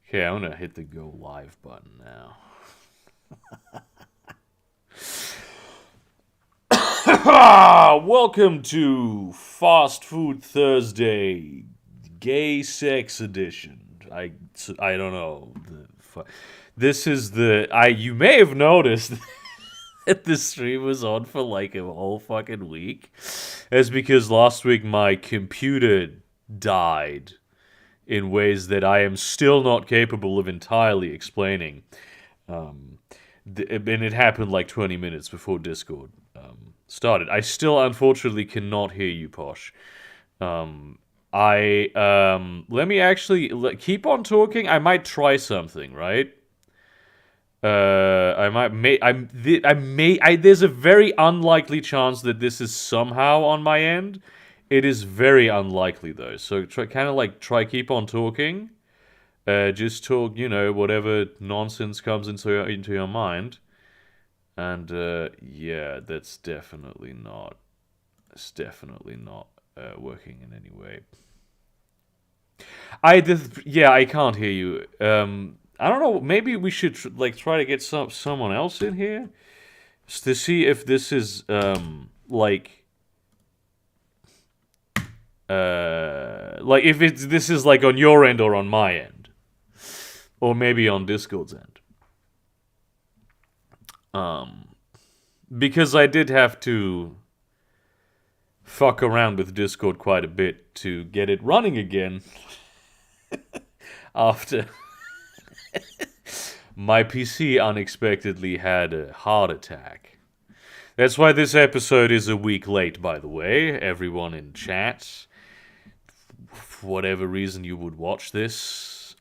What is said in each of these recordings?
Okay, I'm gonna hit the go live button now. Welcome to Fast Food Thursday, Gay Sex Edition. I don't know. This is you may have noticed that this stream was on for like a whole fucking week. It's because last week my computer died in ways that I am still not capable of entirely explaining. Um, and it happened like 20 minutes before Discord started. I still, unfortunately, cannot hear you, Posh. Let me actually keep on talking. I might try something, right? I might, there's a very unlikely chance that this is somehow on my end. It is very unlikely though. So try keep on talking. Just talk, whatever nonsense comes into your mind. And yeah, it's definitely not working in any way. Yeah, I can't hear you. I don't know. Maybe we should try to get someone else in here to see if this is if this is like on your end or on my end, or maybe on Discord's end. Because I did have to fuck around with Discord quite a bit to get it running again after my PC unexpectedly had a heart attack. That's why this episode is a week late, by the way. Everyone in chat, for whatever reason you would watch this,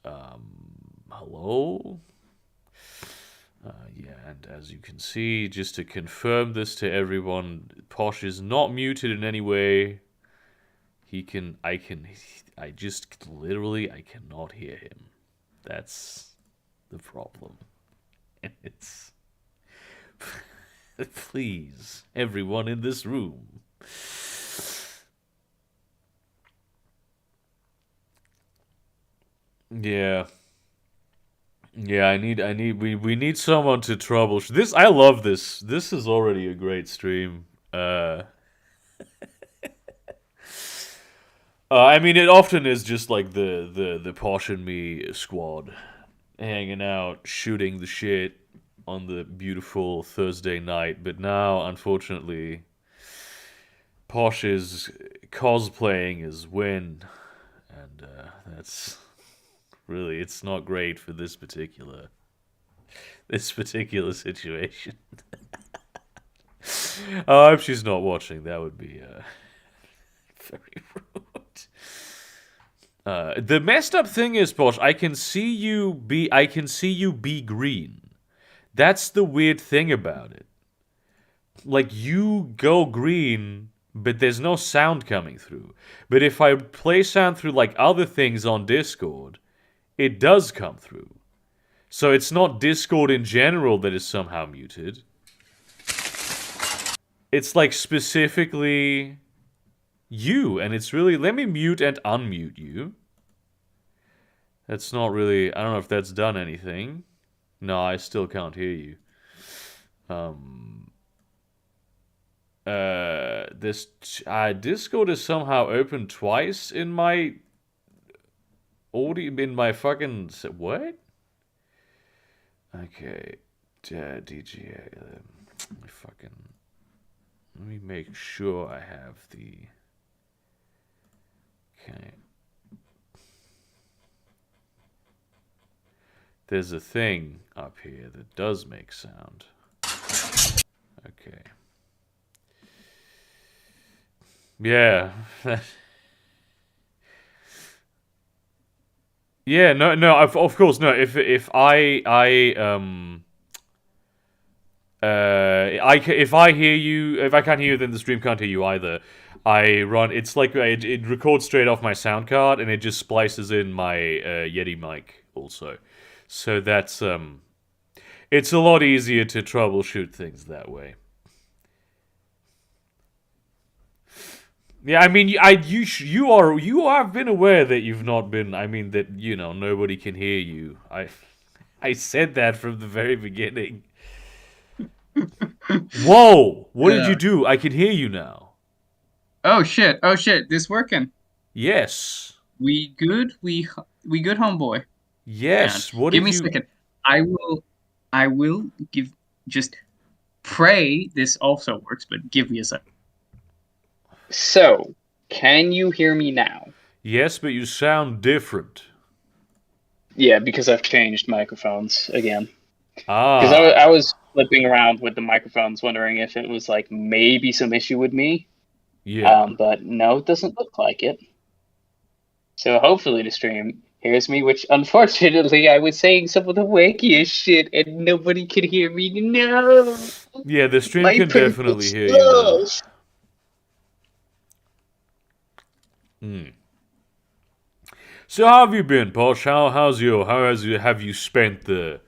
hello? Yeah, and as you can see, just to confirm this to everyone, Posh is not muted in any way. I cannot hear him. That's the problem. And it's... Please, everyone in this room. Yeah. Yeah, we need someone to troubleshoot this. I love this. This is already a great stream. I mean, it often is just like the Posh and me squad hanging out, shooting the shit on the beautiful Thursday night. But now, unfortunately, Posh is cosplaying as Win, and that's really, it's not great for this particular situation. I hope she's not watching. That would be very rude. The messed up thing is, Posh, I can see you be green. That's the weird thing about it. Like, you go green, but there's no sound coming through. But if I play sound through like other things on Discord, it does come through. So it's not Discord in general that is somehow muted. It's like specifically you, and it's really... Let me mute and unmute you. That's not really... I don't know if that's done anything. No, I still can't hear you. This Discord is somehow open twice in my audio, in my fucking... What? Okay. DGA. Let me make sure I have the... Okay. There's a thing up here that does make sound. Okay. Yeah. Yeah, no, of course, no. If if I hear you, if I can't hear you, then the stream can't hear you either. It's like it records straight off my sound card, and it just splices in my Yeti mic also. So that's it's a lot easier to troubleshoot things that way. Yeah, I mean, you have been aware that you've not been. I mean that nobody can hear you. I said that from the very beginning. Whoa! What did you Uh, do? I can hear you now. oh shit! Oh shit! This working? Yes. We good? We good, homeboy. And Yes. What give did me a you? second. I will. I will give. Just pray this also works, but give me a second. So, can you hear me now? Yes, but you sound different. Yeah, because I've changed microphones again. Because I Ah. was flipping around with the microphones, wondering if it was like maybe some issue with me. Yeah. But no, it doesn't look like it. So hopefully the stream hears me, which unfortunately I was saying some of the wackiest shit and nobody could hear me. No! Yeah, the stream My can perfect definitely hear you now. stuff! Hmm. So how have you been, Posh? Have you spent the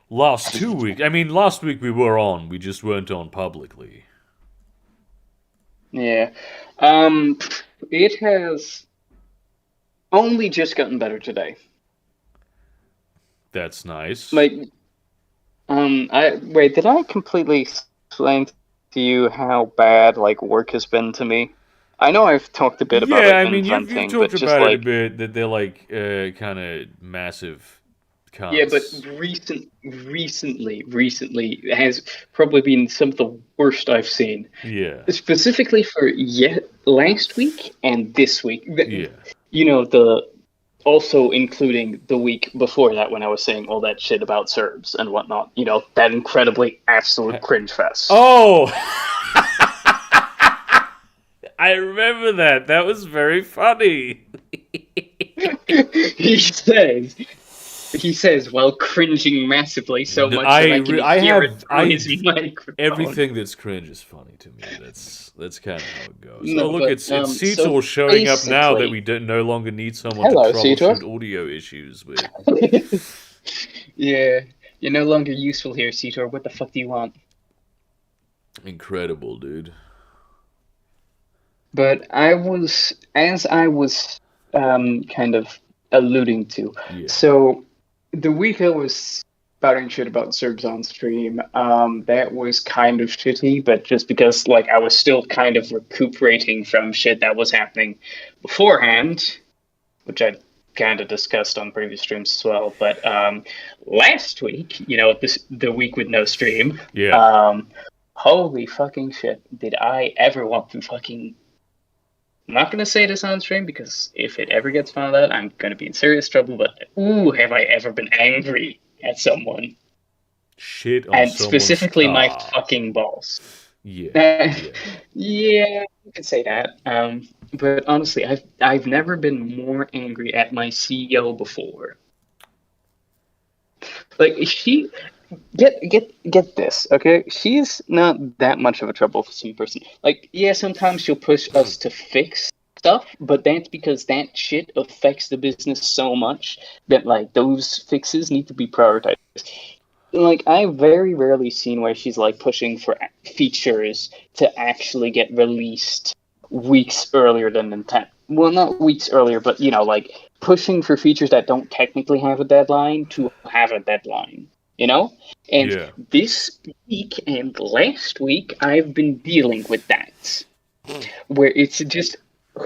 last 2 weeks? I mean, last week we were on. We just weren't on publicly. Yeah. Um, it has only just gotten better today. That's nice. Like, did I completely explain to you how bad, like, work has been to me? I know I've talked a bit about Yeah, it I in mean, you've venting, talked but just about it a like, bit that they're like kind of massive yeah, but cunts. recently has probably been some of the worst I've seen. Yeah. Specifically for yet last week and this week. Yeah. You know, the also including the week before that when I was saying all that shit about Serbs and whatnot. You know, that incredibly absolute cringe fest. Oh, I remember that. That was very funny. he says he says while cringing massively so much that I can hear it through his microphone. Everything that's cringe is funny to me. That's kind of how it goes. Oh, No, look, but it's so Seator showing up now that basically, we don't no longer need someone to hello, Cetor. troubleshoot audio issues with. Yeah, you're no longer useful here, Cetor. What the fuck do you want? Incredible, dude. But as I was kind of alluding to, Yeah. so the week I was spouting shit about Serbs on stream, that was kind of shitty, but just because like I was still kind of recuperating from shit that was happening beforehand, which I kind of discussed on previous streams as well. But last week, the week with no stream, Yeah. um, holy fucking shit, did I ever want to fucking. I'm not gonna say this on stream because if it ever gets found out, I'm gonna be in serious trouble. But ooh, have I ever been angry at someone, Shit on and someone's specifically my car. fucking boss? Yeah. Yeah, Yeah. you could say that. But honestly, I've never been more angry at my CEO before. Like she get this, okay? She's not that much of a troublesome person. Like, yeah, sometimes she'll push us to fix stuff, but that's because that shit affects the business so much that like those fixes need to be prioritized. Like, I've very rarely seen where she's like pushing for features to actually get released weeks earlier than intent. Well, not weeks earlier, but like pushing for features that don't technically have a deadline to have a deadline. You know? And Yeah. this week and last week, I've been dealing with that. Where it's just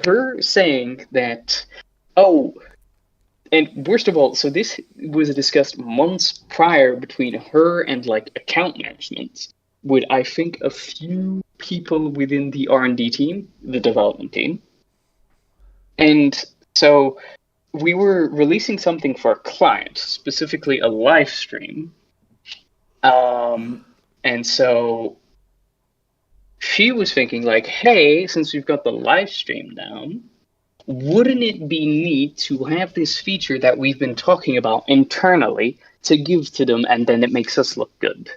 her saying that, oh, and worst of all, so this was discussed months prior between her and like account management with I think a few people within the R&D team, the development team. And so we were releasing something for a client, specifically a live stream. And so she was thinking like, hey, since we've got the live stream down, wouldn't it be neat to have this feature that we've been talking about internally to give to them and then it makes us look good?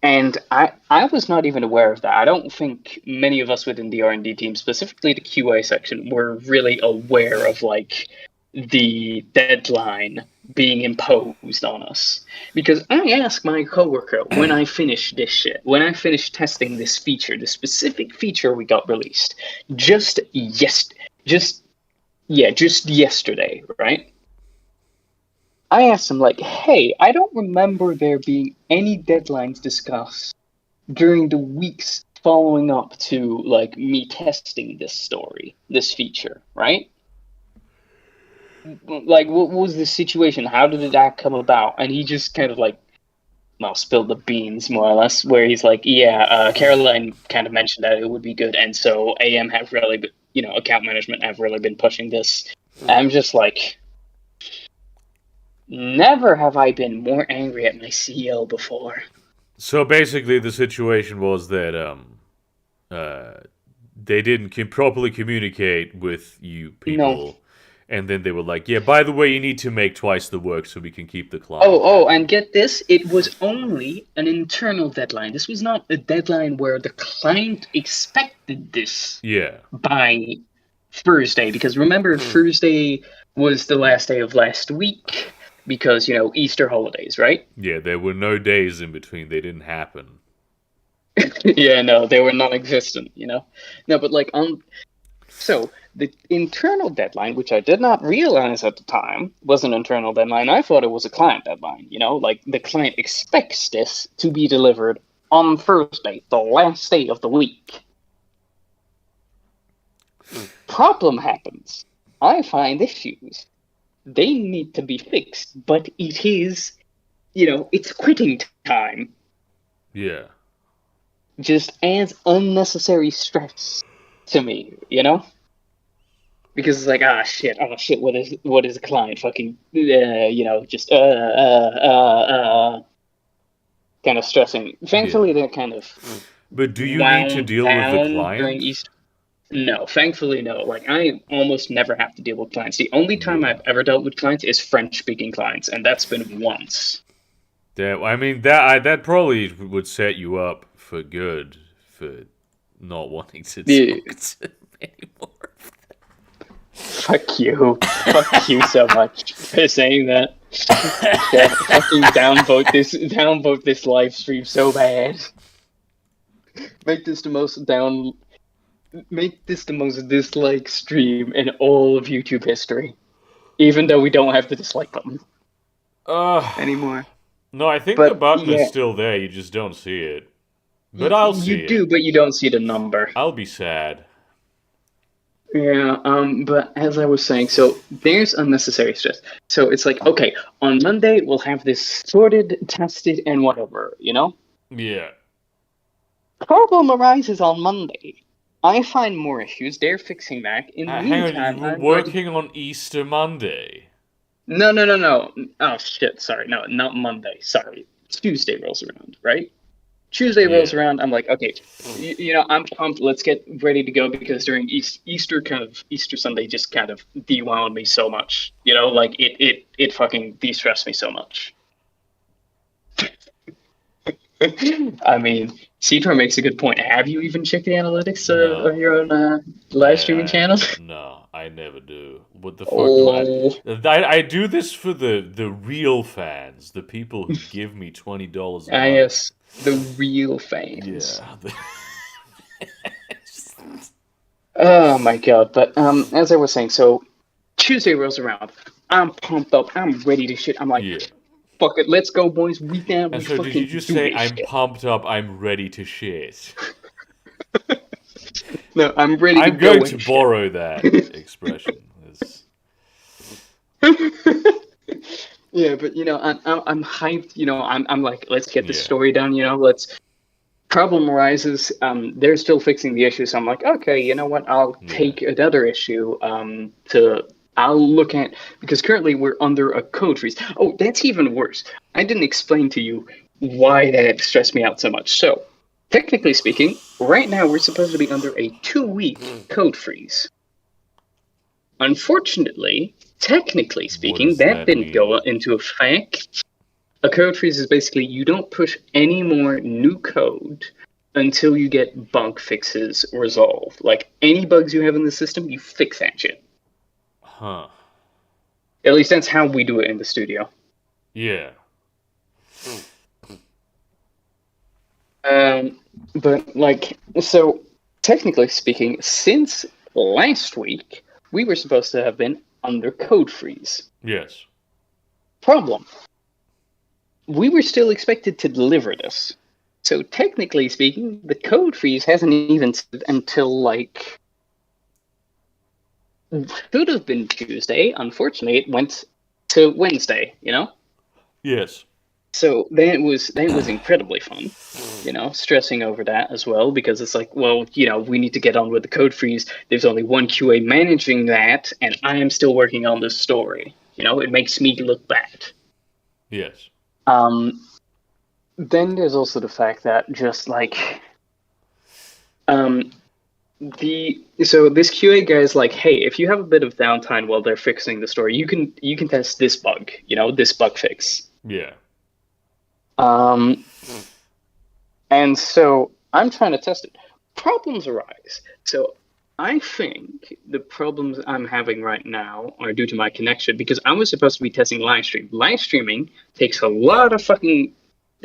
And I was not even aware of that. I don't think many of us within the R&D team, specifically the QA section, were really aware of like the deadline being imposed on us. Because I asked my coworker when I finished this shit, when I finished testing this feature, the specific feature we got released, just just yesterday, right? I asked him like, "Hey, I don't remember there being any deadlines discussed during the weeks following up to like me testing this feature, right? Like, what was the situation? How did that come about?" And he just kind of like, well, spilled the beans more or less, where he's like, "Yeah, Caroline kind of mentioned that it would be good, and so AM have really, account management have really been pushing this." I'm just like, never have I been more angry at my CEO before. So basically, the situation was that they didn't properly communicate with you No. people, and then they were like, "Yeah, by the way, you need to make twice the work so we can keep the client Oh, happy." and get this, it was only an internal deadline. This was not a deadline where the client expected this Yeah, by Thursday, because remember, Thursday was the last day of last week because, Easter holidays, right? yeah, there were no days in between. They didn't happen. Yeah, no, they were non-existent. No, but like so the internal deadline, which I did not realize at the time was an internal deadline. I thought it was a client deadline, like the client expects this to be delivered on Thursday, the last day of the week. Problem happens. I find issues. They need to be fixed, but it is, it's quitting time. Yeah. Just adds unnecessary stress to me, Because it's like, oh shit, what is a client fucking, just kind of stressing. Yeah. Thankfully, they're kind of But do you need to wound deal with the down during client? Easter. No, thankfully, no. Like, I almost never have to deal with clients. The only time Yeah. I've ever dealt with clients is French-speaking clients, and that's been once. I mean that probably would set you up for good for not wanting to Yeah. talk to him anymore. Fuck you. Fuck you so much for saying that. Yeah, fucking downvote this live stream so bad. Make this the most disliked stream in all of YouTube history. Even though we don't have the dislike button anymore. No, I think the But button is yeah, still there. You just don't see it. But I'll see you do, it. but you don't see the number. I'll be sad. Yeah, but as I was saying, so there's unnecessary stress. So it's like, okay, on Monday we'll have this sorted, tested, and whatever, Yeah. Problem arises on Monday. I find more issues. They're fixing that. In the Hang on, you meantime, were I'm ready. working on Easter Monday. No, no, no, no. Oh shit! Sorry, no, not Monday. Sorry, Tuesday rolls around, right? Tuesday rolls Yeah. around. I'm like, okay, I'm pumped. Let's get ready to go because during Easter Sunday just kind of dewound me so much. Like it fucking de-stressed me so much. I mean, Cipro makes a good point. Have you even checked the analytics of No. your own live streaming channel? No, I never do. What the fuck do I? Oh, I do this for the real fans, the people who give me $20 a month. yes, the real fans. Yeah. Oh my god! But as I was saying, so Tuesday rolls around. I'm pumped up. I'm ready to shit. I'm like, Yeah. fuck it, let's go, boys. We down. And We so did you fucking just do say this I'm shit. pumped up, I'm ready to shit? No, I'm ready to I'm go going to and borrow that expression. Yeah, but I'm hyped. I'm like, let's get the Yeah. story done. Let's. Problem arises. They're still fixing the issue, so I'm like, okay, you know what? I'll Yeah. take another issue. I'll look at, because currently we're under a code freeze. Oh, that's even worse. I didn't explain to you why that stressed me out so much. So, technically speaking, right now we're supposed to be under a 2-week code freeze. Unfortunately, technically What speaking, does that that didn't go mean? into effect. A code freeze is basically you don't push any more new code until you get bug fixes resolved. Like any bugs you have in the system, you fix that shit. Huh. At least that's how we do it in the studio. Yeah. But like, so technically speaking, since last week, we were supposed to have been under code freeze. Yes. Problem. We were still expected to deliver this. So technically speaking, the code freeze hasn't even started until like should have been Tuesday. Unfortunately, it went to Wednesday, you know? Yes. So that was incredibly fun, stressing over that as well because it's like, well, we need to get on with the code freeze. There's only one QA managing that, and I am still working on this story. It makes me look bad. Yes. Then there's also the fact that just like so this QA guy is like, hey, if you have a bit of downtime while they're fixing the story, you can test this bug, this bug fix. Yeah. And so I'm trying to test it. Problems arise. So I think the problems I'm having right now are due to my connection because I was supposed to be testing live stream. Live streaming takes a lot of fucking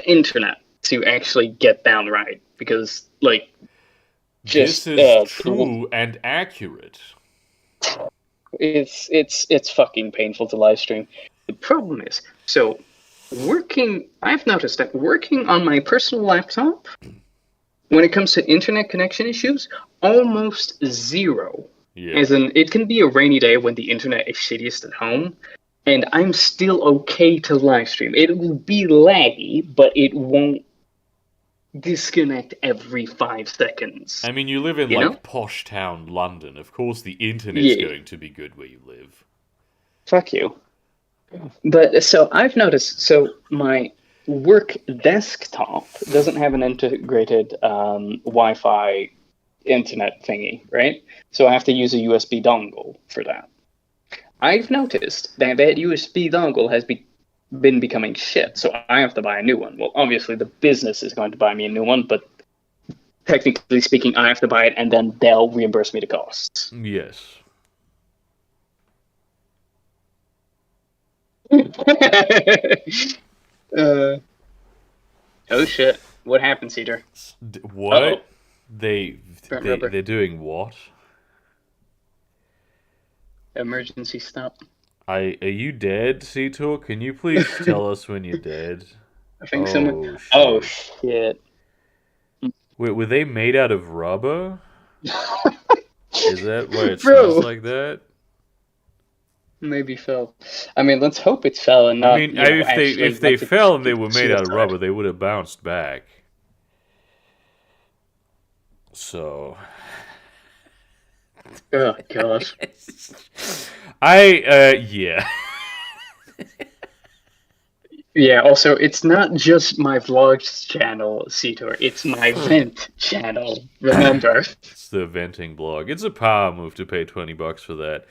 internet to actually get down right because, like, just this is true and accurate. It's fucking painful to live stream. The problem is, so I've noticed that working on my personal laptop, when it comes to internet connection issues, almost zero. Yeah. As in, it can be a rainy day when the internet is shittiest at home, and I'm still okay to live stream. It will be laggy, but it won't disconnect every 5 seconds. I mean, you live in, like, posh town London. Of course the internet's going to be good where you live. Fuck you. But so I've noticed, so my work desktop doesn't have an integrated Wi-Fi internet thingy, right? So I have to use a USB dongle for that. I've noticed that USB dongle has been becoming shit, so I have to buy a new one. Well, obviously the business is going to buy me a new one, but technically speaking, I have to buy it, and then they'll reimburse me the costs. Yes. Oh shit! What happened, Cedar? What? Uh-oh. They're doing what? Emergency stop. Are you dead, Seator? Can you please tell us when you're dead? I think someone. Oh shit! Wait, were they made out of rubber? Is that why it smells like that? Maybe fell. I mean, let's hope it's fell and not. I mean, if they fell and they were made out of rubber, they would have bounced back. So. Oh god. Yeah. Yeah, also, it's not just my vlogs channel, Seator. It's my vent channel, remember? It's the venting blog. It's a power move to pay $20 for that.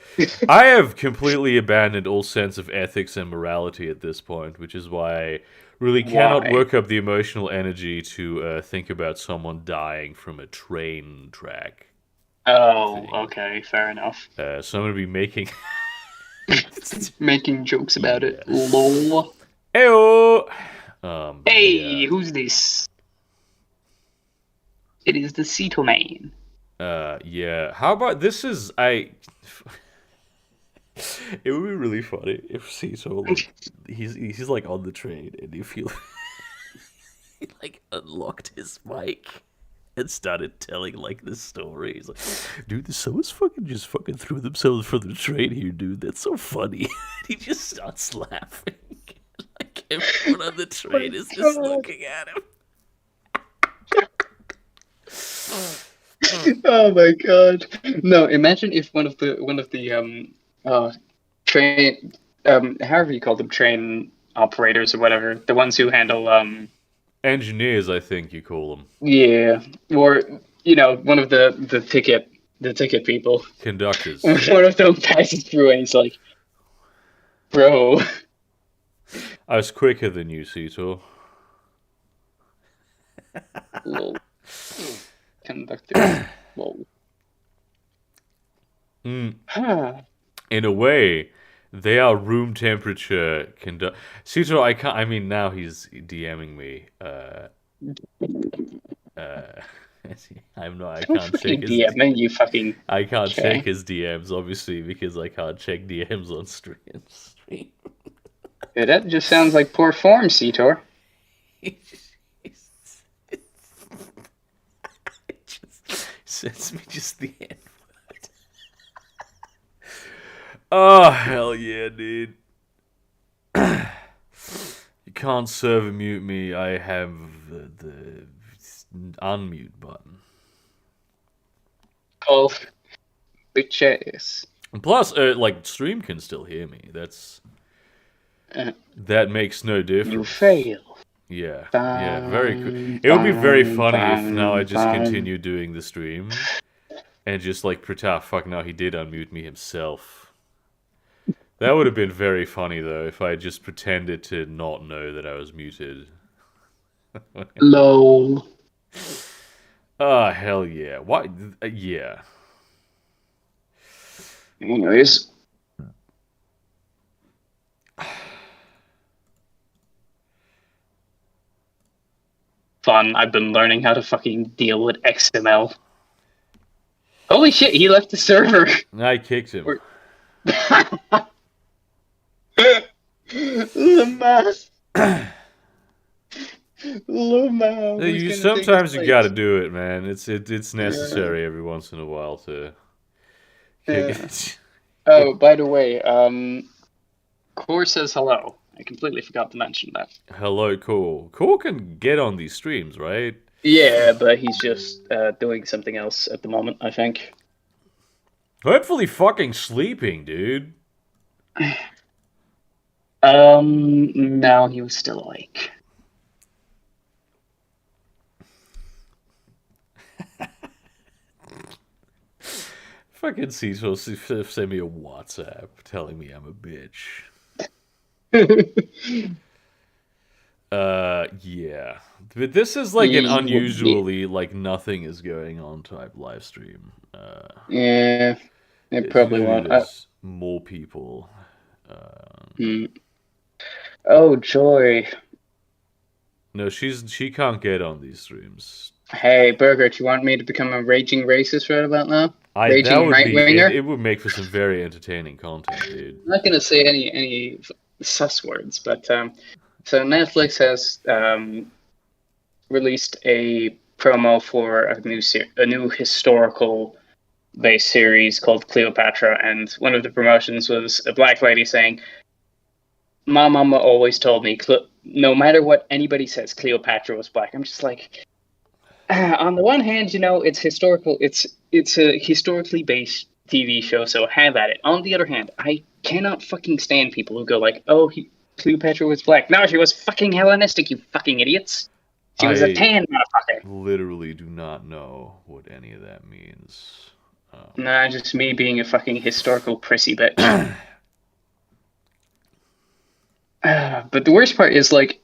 I have completely abandoned all sense of ethics and morality at this point, which is why I really cannot work up the emotional energy to think about someone dying from a train track. Oh, okay, fair enough. So I'm going to be making... making jokes about it. Lol. Heyo! Hey, yeah. Who's this? It is the Ceto Man. Yeah. How about this is It would be really funny if Ceto, like, he's like on the train and you feel he like unlocked his mic and started telling like this story. He's like, dude, someone's just fucking threw themselves from the train here, dude. That's so funny. He just starts laughing. Like everyone on the train is just looking at him. Oh my god! No, imagine if one of the train however you call them, train operators or whatever, the ones who handle engineers, I think you call them. Yeah, or one of the ticket people, conductors. One of them passes through and he's like, "Bro." I was quicker than you, Ceto. Lol. Conductor. Lol. In a way, They are room temperature. Cito, I can't. I mean, now he's DMing me. I'm not. I Don't can't check fucking his. DM me, you fucking. I can't check Okay. his DMs, obviously, because I can't check DMs on stream. Yeah, that just sounds like poor form, Cetor. It just sends me just the N word. Oh, hell yeah, dude. You can't server mute me. I have the unmute button. Oh, bitches. And plus, like, stream can still hear me. That makes no difference. You fail. Yeah, very cool. It would be very funny if now I just continue doing the stream and just like pretend, fuck, now he did unmute me himself. That would have been very funny though if I just pretended to not know that I was muted. LOL. Oh, hell yeah. Why? Yeah. Anyways. Fun. I've been learning how to fucking deal with XML. Holy shit, he left the server. I kicked him. Lumas. Lumas. Sometimes you gotta do it, man. It's necessary every once in a while to kick it. Oh, by the way, Core says hello. I completely forgot to mention that. Hello, Cool. Cool can get on these streams, right? Yeah, but he's just doing something else at the moment, I think. Hopefully fucking sleeping, dude. No, he was still awake. Fucking Cecil send me a WhatsApp telling me I'm a bitch. Yeah. But this is like an unusually, like, nothing is going on type live stream. Yeah, it probably won't. There's more people. Oh, Joy. No, she can't get on these streams. Hey, Burger, do you want me to become a raging racist right about now? Raging right-winger? It would make for some very entertaining content, dude. I'm not going to say any sus words, but so Netflix has released a promo for a new historical-based series called Cleopatra, and one of the promotions was a black lady saying, "My mama always told me, no matter what anybody says, Cleopatra was black." I'm just like, on the one hand, it's historical. It's a historically based TV show, so have at it. On the other hand, I cannot fucking stand people who go like, "Oh, Cleopatra was black." No, she was fucking Hellenistic, you fucking idiots. She was a tan motherfucker. Literally do not know what any of that means. Nah, just me being a fucking historical prissy bitch. But the worst part is, like,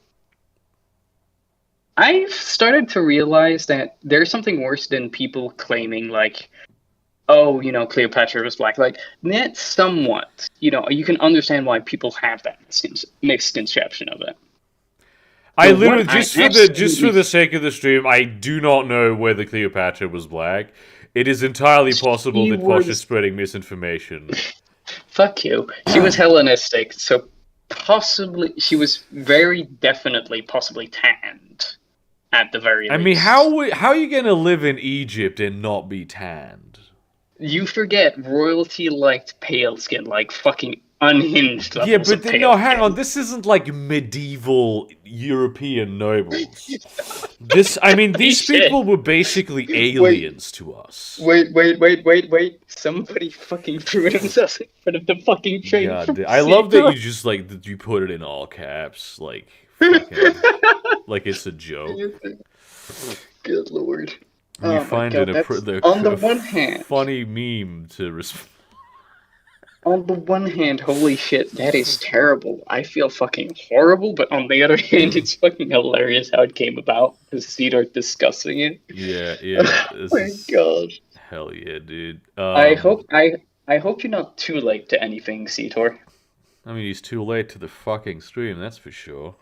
I've started to realize that there's something worse than people claiming, like, oh, Cleopatra was black. Like, that's somewhat, you can understand why people have that misconception of it. I literally, just for the sake of the stream, I do not know whether Cleopatra was black. It is entirely possible that Posh is spreading misinformation. Fuck you. She was Hellenistic, so possibly, she was very definitely possibly tanned. At the very least. I mean, how are you going to live in Egypt and not be tanned? You forget royalty liked pale skin, like fucking unhinged levels. Yeah, but hang on. This isn't like medieval European nobles. These people were basically aliens to us. Wait. Somebody fucking threw themselves in front of the fucking train. God, I love that you just, like, that you put it in all caps, like, fucking, like it's a joke. Good lord. You find it on the one hand, funny meme to respond. On the one hand, holy shit, that is terrible. I feel fucking horrible, but on the other hand, it's fucking hilarious how it came about to see her discussing it. Yeah. Oh my god. Hell yeah, dude. I hope you're not too late to anything, Cetor. I mean, he's too late to the fucking stream, that's for sure.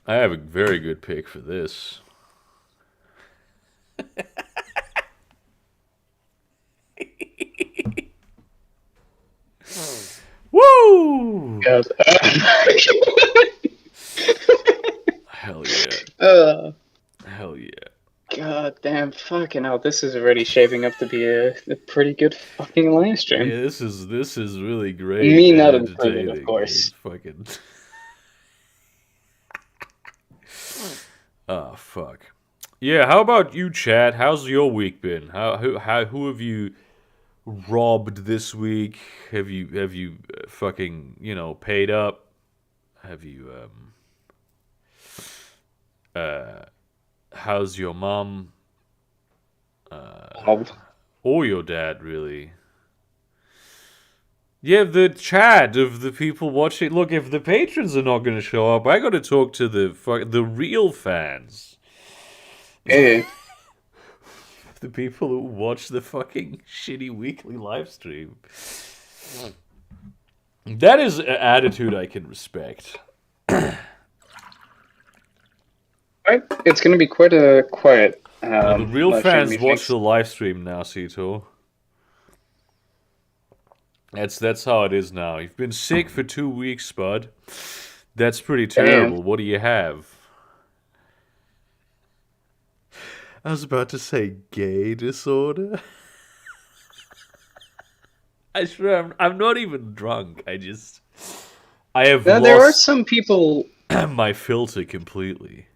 I have a very good pick for this. Woo! God. Hell yeah. Hell yeah. God damn, fucking hell, this is already shaping up to be a pretty good fucking live stream. Yeah, this is really great. Me and not included, of entertaining. course. It's fucking. Oh fuck. Yeah, how about you, Chad? How's your week been? Who have you robbed this week? Have you fucking paid up? Have you how's your mom? Or your dad, really? Yeah, the chat of the people watching. Look, if the patrons are not going to show up, I got to talk to the real fans. Yeah. The people who watch the fucking shitty weekly live stream. That is an attitude I can respect. Right? It's going to be quite a quiet. The real live fans stream, watch the live stream now, Sito. That's how it is now. You've been sick for 2 weeks, Spud. That's pretty terrible. What do you have? I was about to say gay disorder. I swear I'm not even drunk. I have Now, lost there are some people. my filter completely.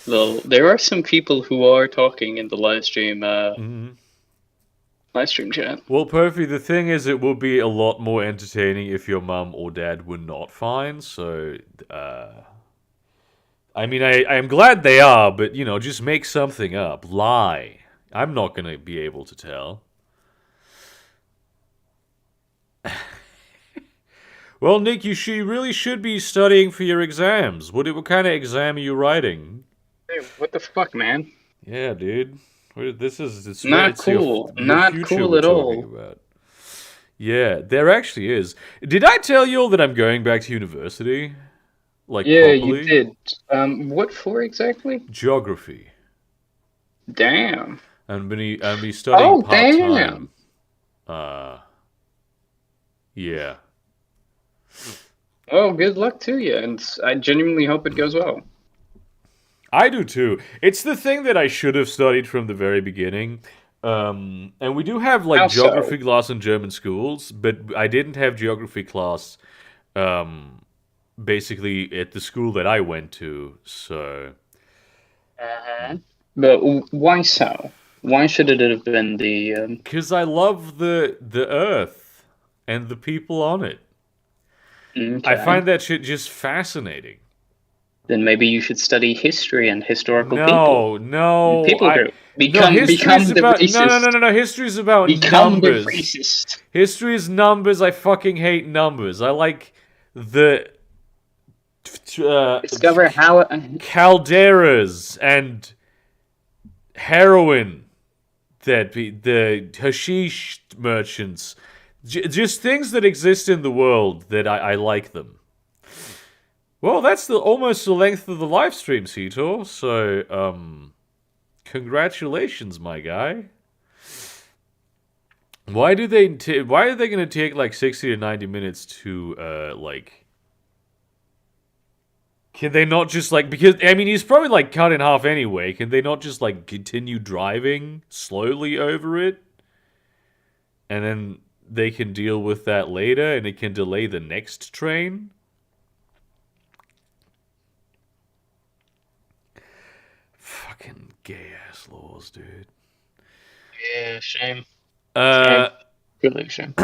Though there are some people who are talking in the live stream. Live stream chat. Well, Perfy, the thing is, it will be a lot more entertaining if your mum or dad were not fine. So, I mean, I'm glad they are, but just make something up. Lie. I'm not gonna be able to tell. Well, Nick, you really should be studying for your exams. What kind of exam are you writing? Hey, what the fuck, man? Yeah, dude. It's not cool. Your not future cool we're at talking all. about. Yeah, there actually is. Did I tell you all that I'm going back to university? Like, Yeah, properly? you did. What for exactly? Geography. Damn. I'm be studying part-time. Yeah. Oh, good luck to you, and I genuinely hope it goes well. I do too. It's the thing that I should have studied from the very beginning. And we do have like geography class in German schools, but I didn't have geography class basically at the school that I went to, so But why so? Why should it have been the because I love the earth and the people on it. Okay. I find that shit just fascinating. Then maybe you should study history and historical people. No, people group. Become the racist. No. History's about numbers. The racist. History is numbers. I fucking hate numbers. I like the discover how calderas and heroin that the hashish merchants. Just things that exist in the world that I like them. Well, that's almost the length of the live stream, Cito. So, congratulations, my guy. Why are they going to take like 60 to 90 minutes to like? Can they not just like, because I mean he's probably like cut in half anyway. Can they not just like continue driving slowly over it, and then they can deal with that later, and it can delay the next train? Fucking gay ass laws, dude. Yeah, shame. Really shame.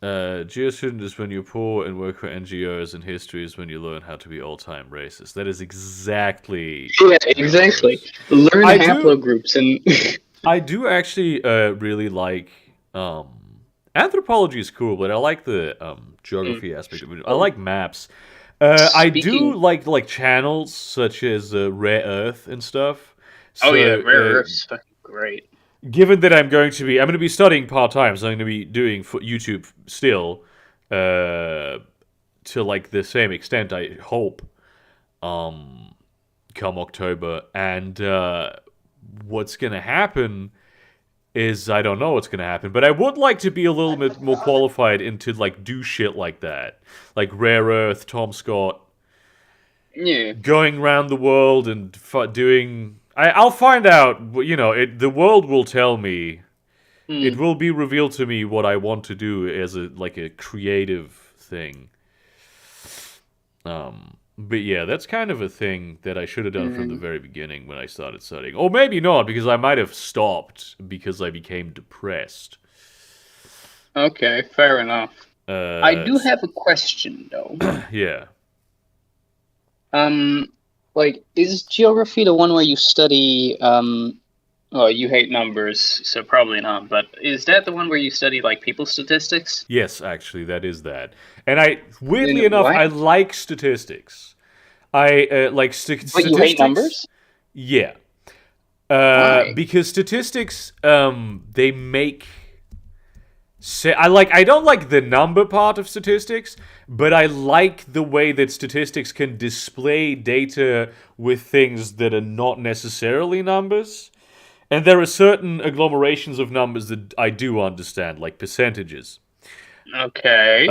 Geostudent is when you're poor and work for NGOs, and history is when you learn how to be all-time racist. That is exactly... Yeah, exactly. Learn haplogroups and... I do actually really like Um, Anthropology is cool, but I like the Mm. geography aspect of it. I Oh, like maps. I do speaking. like channels such as Rare Earth and stuff. Oh yeah, So rare earth's fucking great. given that I'm going to be studying part time, so I'm going to be doing for YouTube still, to like the same extent, I hope, um, come October. And what's going to happen is I don't know what's going to happen, but I would like to be a little bit more qualified into like do shit like that, like Rare Earth, Tom Scott, Yeah. going around the world and doing. I'll find out. You know, the world will tell me. It Mm. will be revealed to me what I want to do as a creative thing. But yeah, that's kind of a thing that I should have done from the Mm. very beginning when I started studying. Or maybe not, because I might have stopped because I became depressed. Okay, fair enough. I Uh, do have a question though. yeah. Um, like, is geography the one where you study, oh, you hate numbers, so probably not, but is that the one where you study, like, people statistics? Yes, actually, that is that. And I, weirdly Then enough, why? I like statistics. I like But you hate statistics. numbers? Yeah. Why? Because statistics, they make. I don't like the number part of statistics, but I like the way that statistics can display data with things that are not necessarily numbers. And there are certain agglomerations of numbers that I do understand, like percentages. Okay.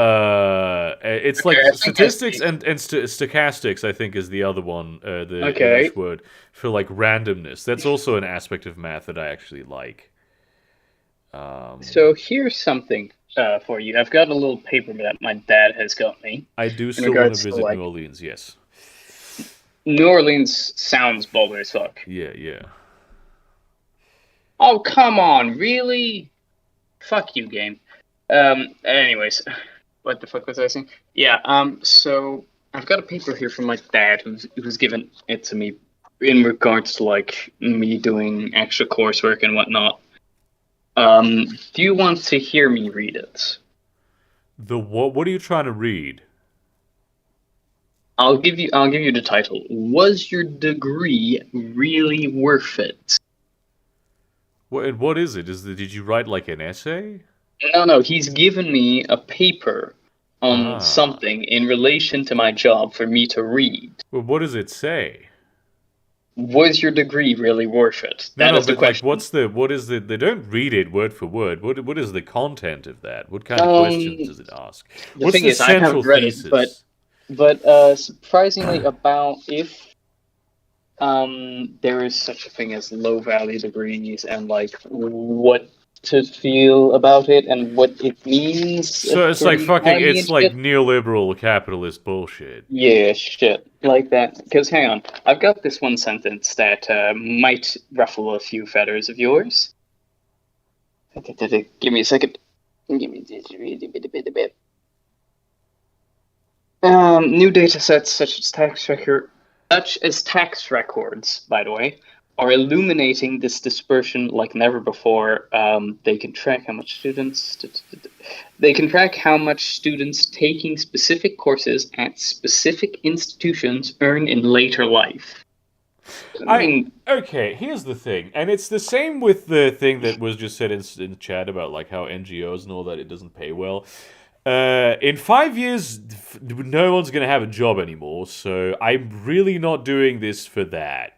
It's Okay, like I think I statistics see. and stochastics, I think, is the other one, the Okay. English word for like randomness. That's also an aspect of math that I actually like. Um, So here's something for you. I've got a little paper that my dad has got me I do in still want to regards to visit New like Orleans, yes. New Orleans sounds boulder as fuck. Yeah, yeah. Oh, come on, really? Fuck you, game. Anyways, what the fuck was I saying? Yeah, so I've got a paper here from my dad who's given it to me in regards to like me doing extra coursework and whatnot. Do you want to hear me read it? The what are you trying to read? I'll give you the title. Was your degree really worth it? What is it? Did you write like an essay? No, no, he's given me a paper on Ah. something in relation to my job for me to read. Well, what does it say? Was your degree really worth it? No, That no, is the but like question. what is the they don't read it word for word. What is the content of that? What kind of questions Um, does it ask? the What's thing the is, I central haven't read it, but thesis? surprisingly about if there is such a thing as low value degrees and like what to feel about it and what it means So it's for like the fucking economy it's and like shit. neoliberal capitalist bullshit. Yeah, shit, like that. Because hang on, I've got this one sentence that might ruffle a few feathers of yours. Give me a second. Give me this. New data sets such as tax records, by the way, are illuminating this dispersion like never before. They can track how much students taking specific courses at specific institutions earn in later life. I I mean, okay. Here's the thing, and it's the same with the thing that was just said in the chat about like how NGOs and all that it doesn't pay well. In 5 years, no one's gonna have a job anymore. So I'm really not doing this for that.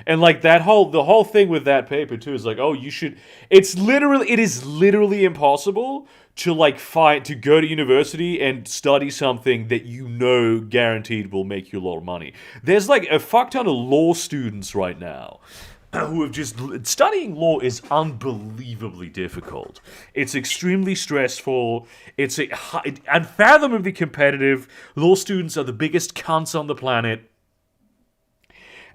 And like the whole thing with that paper too is like, oh, you should. It is literally impossible to like find to go to university and study something that you know guaranteed will make you a lot of money. There's like a fuck ton of law students right now who have just studying law is unbelievably difficult. It's extremely stressful. It's unfathomably competitive. Law students are the biggest cunts on the planet.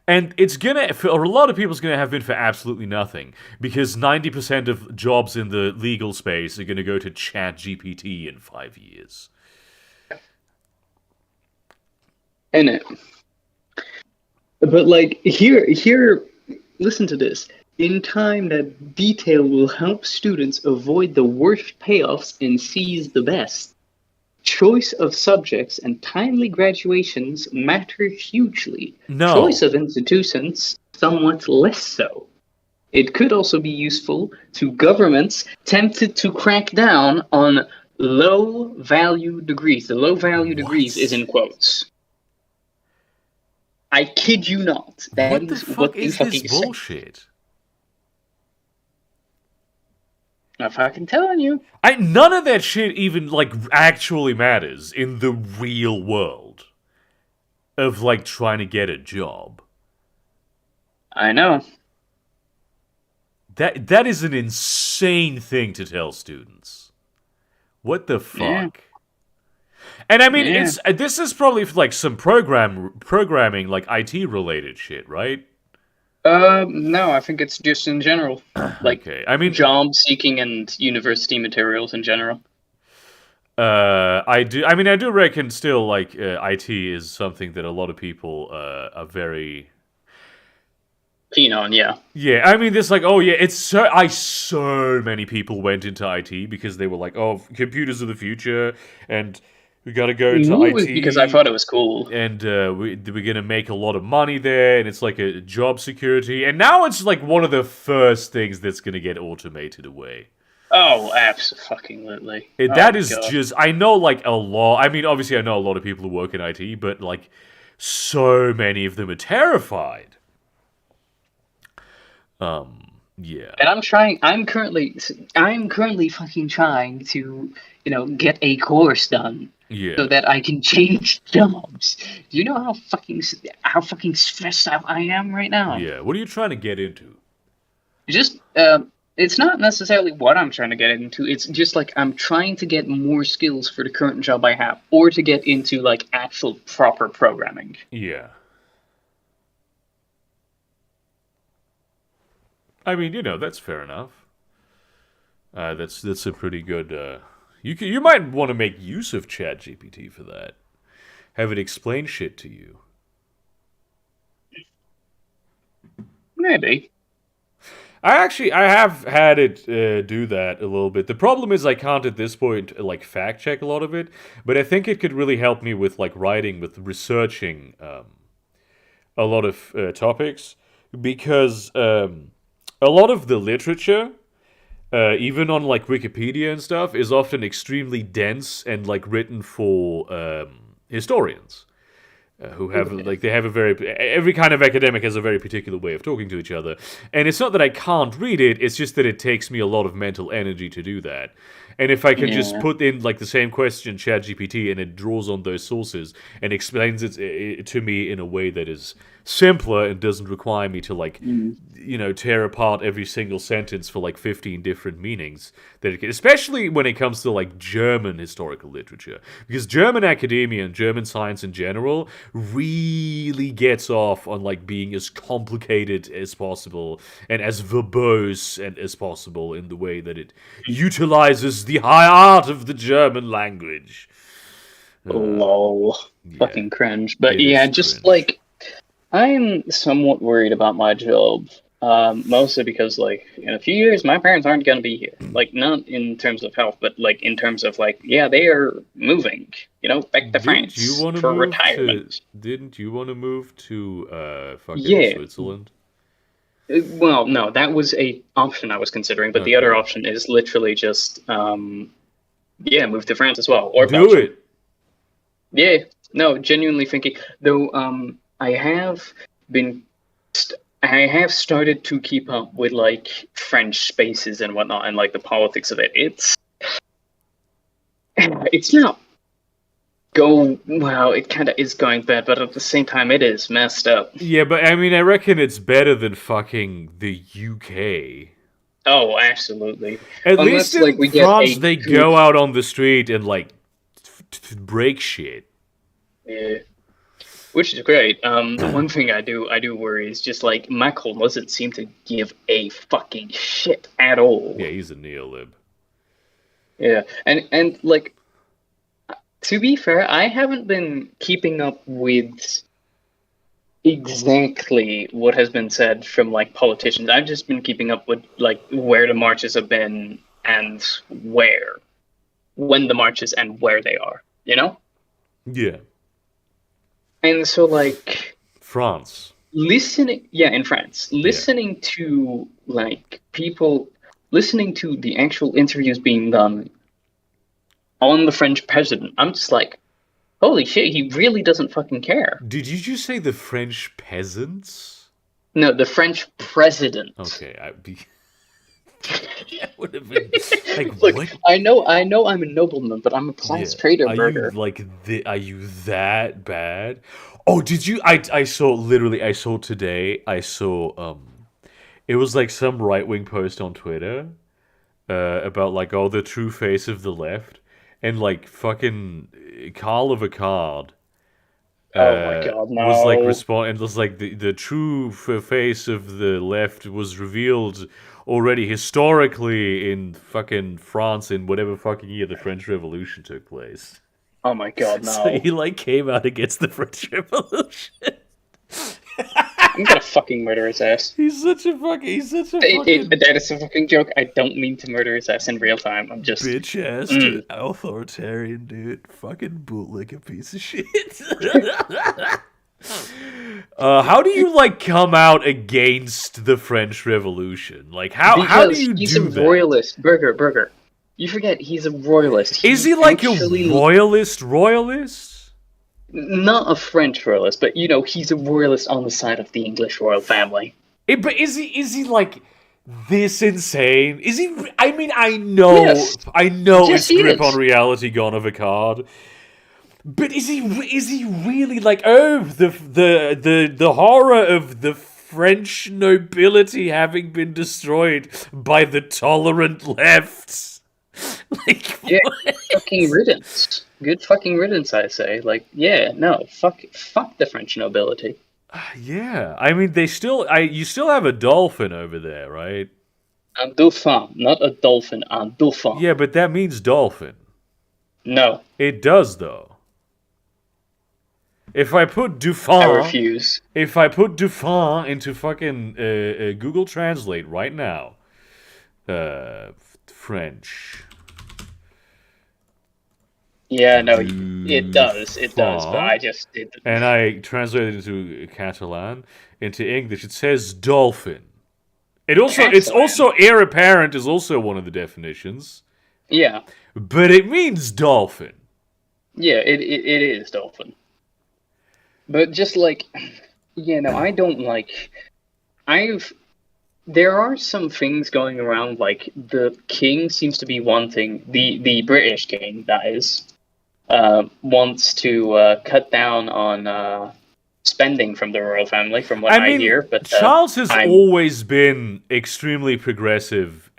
And it's gonna, for a lot of people, it's gonna have been for absolutely nothing because 90% of jobs in the legal space are gonna go to Chat GPT in 5 years. in it. But like here, listen to this. in time that detail will help students avoid the worst payoffs and seize the best. Choice of subjects and timely graduations matter hugely. Choice No. of institutions, somewhat less so. It could also be useful to governments tempted to crack down on low value degrees. The low value degrees is What? in quotes. I kid you not. That What the is fuck what they is this fucking say. bullshit? I'm fucking telling you. None of that shit even like actually matters in the real world of like trying to get a job. I know. That is an insane thing to tell students. What the Yeah. fuck? And I mean, Yeah. it's this is probably like some programming, like IT related shit, right? No, I think it's just in general. Like Okay, I mean, job seeking and university materials in general. I do. I mean, I do reckon still like IT is something that a lot of people are very. Keen on, yeah. Yeah, I mean, this like, oh yeah, it's so many people went into IT because they were like, oh, computers are the future, and we got to go into Me, it was because I IT, thought it was cool. and we're gonna make a lot of money there, and it's like a job security, and now it's like one of the first things that's gonna get automated away. Oh, absolutely. Oh That my is god. just, I know like a lot. I mean, obviously, I know a lot of people who work in IT, but like, so many of them are terrified. Yeah, And I'm currently fucking trying to, get a course done so yeah, that I can change jobs. Do you know how fucking stressed out I am right now? yeah. What are you trying to get into? Just it's not necessarily what I'm trying to get into. It's just like I'm trying to get more skills for the current job I have, or to get into like actual proper programming. Yeah. I mean, that's fair enough. That's a pretty good. You might want to make use of ChatGPT for that. Have it explain shit to you. Maybe. I have had it do that a little bit. The problem is I can't at this point like fact check a lot of it, but I think it could really help me with like writing, with researching a lot of topics, because a lot of the literature, even on like Wikipedia and stuff, is often extremely dense and like written for historians who have Okay. like they have a very every kind of academic has a very particular way of talking to each other, and it's not that I can't read it, it's just that it takes me a lot of mental energy to do that. And if I can just Yeah. put in like the same question ChatGPT and it draws on those sources and explains it to me in a way that is simpler and doesn't require me to like Mm. tear apart every single sentence for like 15 different meanings, that it can, especially when it comes to like German historical literature, because German academia and German science in general really gets off on like being as complicated as possible and as verbose and as possible in the way that it utilizes the high art of the German language. Lol. Yeah, Fucking cringe. But it yeah, is just cringe. like I'm somewhat worried about my job. Mostly because like in a few years my parents aren't gonna be here. Like not in terms of health, but like in terms of like, yeah, they are moving, back to Didn't you France want to for move to? retirement. Didn't you want to move to fucking Yeah. Switzerland? Well, no, that was a option I was considering, but the other Okay, option is literally just yeah, move to France as well, or do Belgium. it. Yeah, no, genuinely thinking. Though been, st- I have started to keep up with like French spaces and whatnot, and like the politics of it. It's not go well. It kind of is going bad, but at the same time, it is messed up. Yeah, but I mean, I reckon it's better than fucking the UK. Oh, absolutely. At least Unless like in we get France, a they good, go out on the street and like break shit. yeah, which is great. The one thing I do worry is just like Macron doesn't seem to give a fucking shit at Yeah, all. he's a neolib. Yeah, and like to be fair, I haven't been keeping up with exactly what has been said from like politicians. I've just been keeping up with like where the marches have been and where, when the marches and where they are, you know? Yeah. And so like France. listening, yeah, in France, Yeah. listening to like people, listening to the actual interviews being done on the French president, I'm just like, holy shit, he really doesn't fucking care. Did you just say the French peasants? No, the French president. Okay, that would have been like Look, what? I know I'm a nobleman, but I'm a class Yeah. trader, Are you burger. like are you that bad? Oh, did you I saw literally I saw today I saw it was like some right-wing post on Twitter about like oh the true face of the left and like fucking Carl of a Card Oh my god, was like no. respond and was like the true face of the left was revealed already historically in fucking France in whatever fucking year the French Revolution took place. Oh my god, So no. he like came out against the French Revolution. I'm gonna fucking murder his ass. He's such a fucking That is a fucking joke. I don't mean to murder his ass in real time. I'm just. bitch ass Mm. authoritarian dude. Fucking bootlicker piece of shit. How do you like come out against the French Revolution? Like how do Because you he's a do that? royalist. Burger. You forget he's a royalist. Is He he like a actually. royalist? Not a French royalist, but you know, he's a royalist on the side of the English royal family. But is he like this insane? Is he? I mean, Yes. I know Yes, it's he grip on is. reality gone of a card. But is he really like oh the horror of the French nobility having been destroyed by the tolerant left? Like Yeah, what? fucking riddance. Good fucking riddance, I say. Like, yeah, no, fuck the French nobility. Yeah, I mean they still you still have a dolphin over there, right? Un dauphin, not a dolphin, un dauphin. Yeah, but that means dolphin. No, It does though. If I put I Dauphin, refuse. if I put Dauphin into fucking Google Translate right now, French Yeah, no, it does, but Dauphin, I just did. and I translate it into Catalan, into English, it says dolphin. It's Catalan. also heir apparent is also one of the definitions, Yeah, but it means dolphin. yeah, it is dolphin. But just like, yeah, no, I don't like. I've There are some things going around, like the king seems to be wanting the British king, that is, wants to cut down on spending from the royal family, from what I I mean, hear. But Charles has I'm always been extremely progressive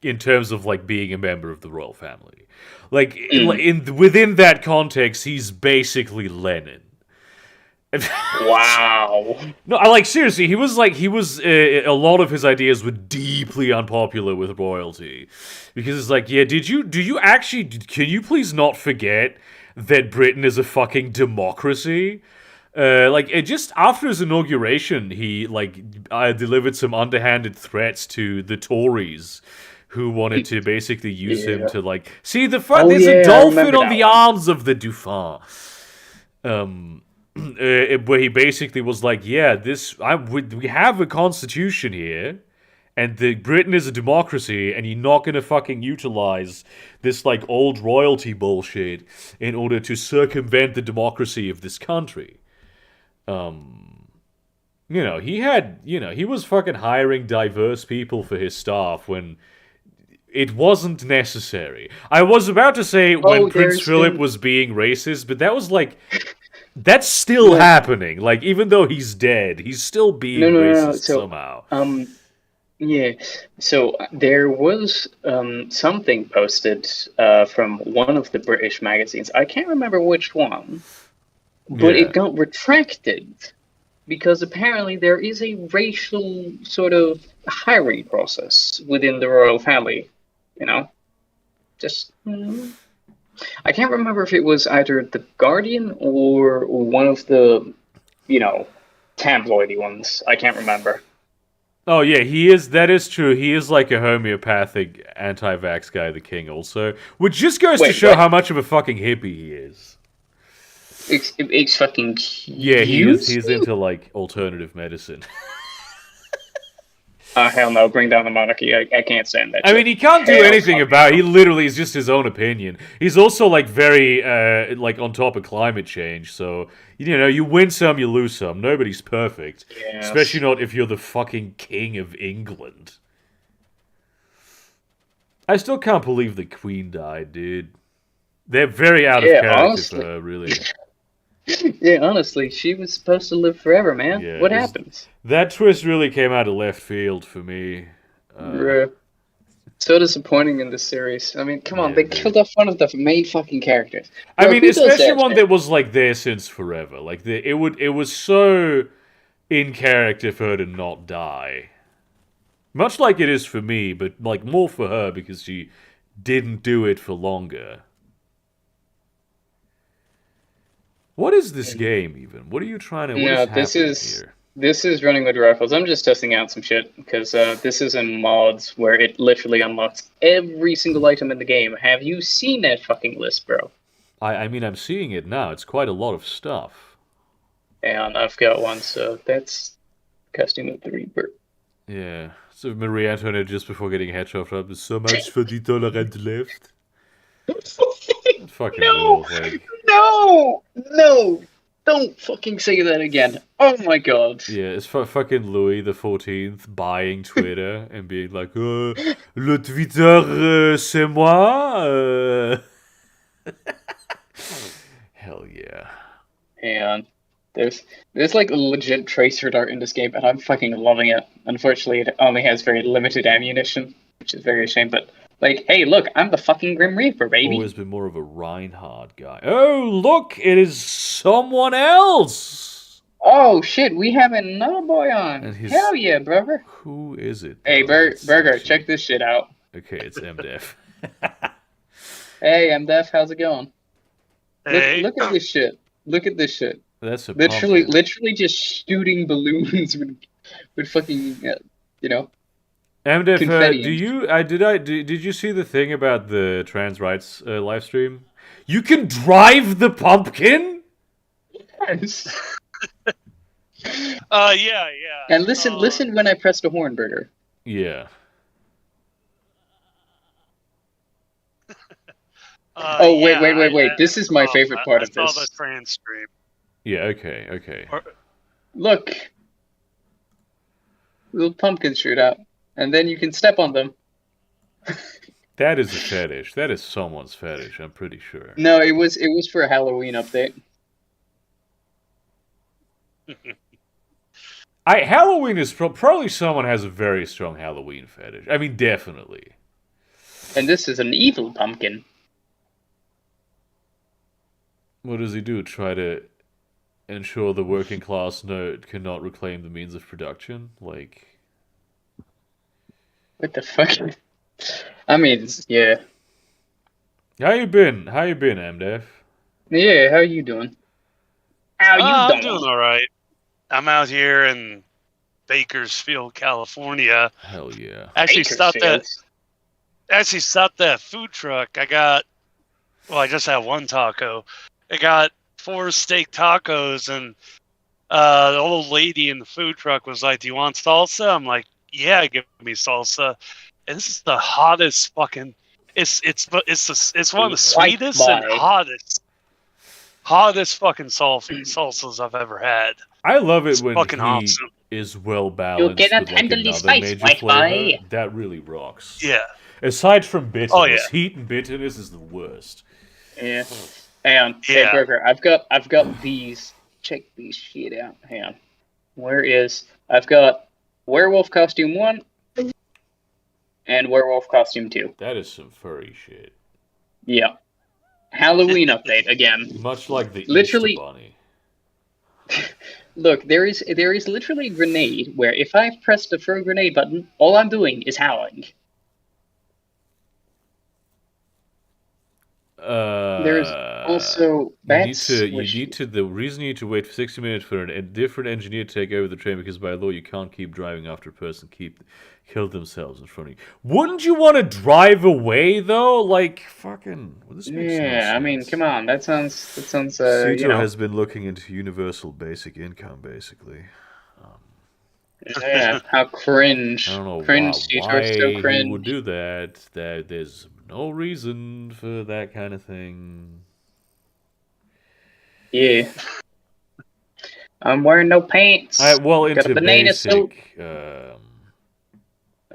in terms of like being a member of the royal family. Like mm, within that context, he's basically Lenin. wow. No, I like seriously. He was a lot of his ideas were deeply unpopular with royalty, because it's like, yeah, do you actually can you please not forget that Britain is a fucking democracy? Like it just after his inauguration, he like delivered some underhanded threats to the Tories, who wanted to basically use him Yeah. to like see the Oh there's a yeah, I dolphin remember on that the one. arms of the Dauphin. Where he basically was like, "Yeah, we have a constitution here, and the Britain is a democracy, and you're not gonna fucking utilize this like old royalty bullshit in order to circumvent the democracy of this country." He was fucking hiring diverse people for his staff when it wasn't necessary. I was about to say when Oh, Prince there's Philip been was being racist, but that was like that's still no, happening. Like, even though he's dead, he's still being no. racist So, somehow. yeah. So there was something posted from one of the British magazines. I can't remember which one, but it Yeah. got retracted because apparently there is a racial sort of hiring process within the royal family. You know, just I can't remember if it was either the Guardian or one of the you know tabloidy ones. I can't remember. Oh yeah, he is. That is true. He is like a homeopathic anti-vax guy, the king. Also, which just goes to Wait, show what? how much of a fucking hippie he is. It's fucking Yeah, he is. huge. He's into like alternative medicine. Hell no! Bring down the monarchy. I can't stand that. I mean, Shit. he can't do Hell anything fucking about it. no. He literally is just his own opinion. He's also like very like on top of climate change. So you know, you win some, you lose some. Nobody's perfect, especially Yes. not if you're the fucking king of England. I still can't believe the Queen died, dude. They're very out of Yeah, character for honestly. her, really. Yeah, honestly, she was supposed to live forever, man. Yeah, What happens? that twist really came out of left field for me. Bruh. So disappointing in this series. I mean, come on, Yeah, they dude. killed off one of the main fucking characters. I Bro, mean, who does especially that one shit? that was like there since forever. Like it was so in character for her to not die. Much like it is for me, but like more for her because she didn't do it for longer. What is this And game even? What are you trying to? What is no, this happening is here? this is running with rifles. I'm just testing out some shit because this is in mods where it literally unlocks every single item in the game. Have you seen that fucking list, bro? I mean, I'm seeing it now. It's quite a lot of stuff. And I've got one, so that's costume of the Reaper. Yeah. So Marie Antoinette just before getting headshot up. There's so much for the tolerant left. It fucking No, rules. Like, no, no! Don't fucking say that again. Oh my god. yeah, it's fucking Louis the 14th buying Twitter and being like, le Twitter, c'est moi. Hell yeah. And there's like a legit tracer dart in this game, and I'm fucking loving it. Unfortunately, it only has very limited ammunition, which is very a shame. But like, hey, look, I'm the fucking Grim Reaper, baby. Always been more of a Reinhardt guy. Oh, look, it is someone else. Oh shit, we have another boy on. And his- Hell yeah, brother. Who is it? Hey, though? It's Burger, actually- check this shit out. Okay, it's MDef. Hey, I'm Def. How's it going? Hey. Look at this shit. Look at this shit. That's a Literally, pumpkin. literally just shooting balloons with fucking, you know. MDef, confetti do and you? Did you see the thing about the trans rights live stream? You can drive the pumpkin. Yeah. And listen when I press the horn, Burger. Yeah. Oh, wait. Yeah, This is my favorite part of I saw this. the trans stream. Yeah. Okay. Look. Little pumpkin shoot out. And then you can step on them. That is a fetish. That is someone's fetish. I'm pretty sure. No, it was for a Halloween update. Halloween is probably someone has a very strong Halloween fetish. I mean, definitely. And this is an evil pumpkin. What does he do? Try to ensure the working class cannot reclaim the means of production? Like, What the fuck? I mean, yeah. how you been? MDef? Yeah, how you doing? How you I'm doing? doing all right. I'm out here in Bakersfield, California. Hell yeah. Actually Bakersfield. stopped that food truck. I just had one taco. I got 4 steak tacos, and the old lady in the food truck was like, "Do you want salsa?" I'm like, "Yeah, give me salsa." And this is the hottest fucking. It's one of the White sweetest and boy. hottest fucking salsas I've ever had. I love it It's when fucking he awesome. is well balanced get a with like tenderly another spiced major white flavor. boy. That really rocks. Yeah. Aside from bitterness, Oh, yeah. heat and bitterness is the worst. Yeah. Hang on. Hey, Yeah. Burger, I've got these. Check these shit out. Hang on. I've got Werewolf Costume 1 and Werewolf Costume 2. That is some furry shit. Yeah. Halloween update again. Much like the Literally- Easter Bunny. Look, there is literally a grenade where if I press the throw grenade button, all I'm doing is howling. There's Also, that's the reason you need to wait for 60 minutes for a different engineer to take over the train because by law you can't keep driving after a person killed themselves in front of you. Wouldn't you want to drive away though? Like fucking. Well, this makes no sense. I mean, come on. That sounds. Suto has been looking into universal basic income, basically. Yeah, how cringe. I don't know Cringe, why so he cringe. would do that. There's no reason for that kind of thing. Yeah. I'm wearing no pants. Well, got into a banana suit. basic. I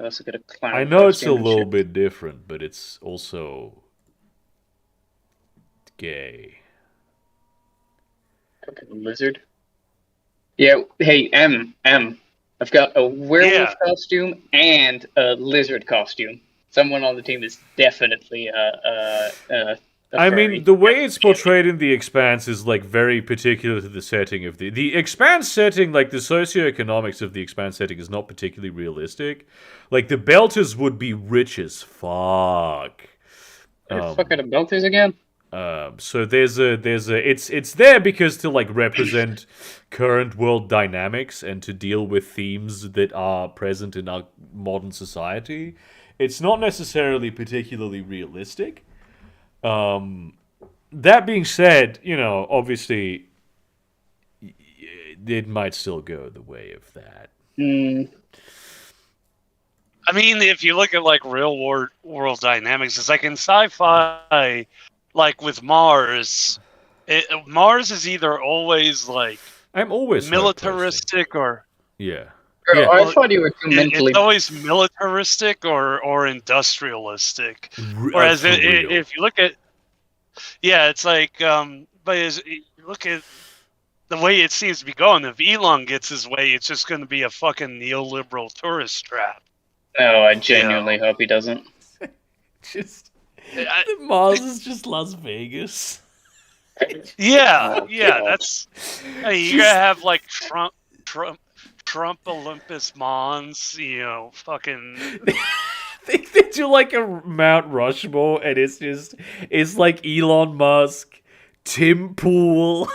also got a clown. I know it's a costume and little shit. bit different, but it's also gay. Fucking lizard. Yeah. Hey, M. I've got a werewolf costume and a lizard costume. Someone on the team is definitely a I furry. mean, the way it's portrayed in The Expanse is like very particular to the setting of the Expanse setting. Like the socioeconomics of the Expanse setting is not particularly realistic. Like the Belters would be rich as fuck. Fuck are the Belters again? So it's there because to like represent current world dynamics and to deal with themes that are present in our modern society. It's not necessarily particularly realistic. That being said, obviously it might still go the way of that. I mean, if you look at like real world dynamics, it's like in sci-fi, like with Mars, Mars is either always like I'm always militaristic or yeah. Girl, I thought you were too mentally. It's always militaristic or industrialistic. Whereas if you look at it's like but as you look at the way it seems to be going, if Elon gets his way, it's just going to be a fucking neoliberal tourist trap. No, I genuinely hope he doesn't. Mars is just Las Vegas. That's. You gotta have like Trump Olympus Mons, fucking. They do like a Mount Rushmore, and it's like Elon Musk, Tim Pool.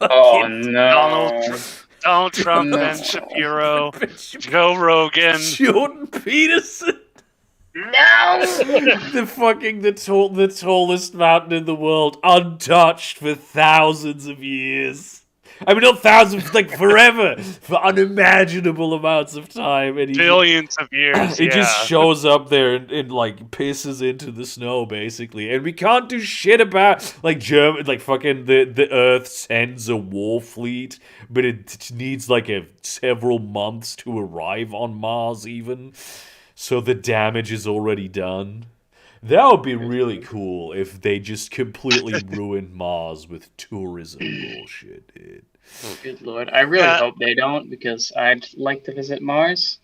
Oh no. Donald Trump, Ben Shapiro, Joe Rogan, Jordan Peterson. No! the tallest mountain in the world, untouched for thousands of years. I mean, not thousands, like forever, for unimaginable amounts of time. And billions of years. It just shows up there and like pisses into the snow, basically. And we can't do shit about like fucking the Earth sends a war fleet, but it needs like several months to arrive on Mars, even. So the damage is already done. That would be really cool if they just completely ruined Mars with tourism bullshit, dude. Good lord. I really hope they don't, because I'd like to visit Mars.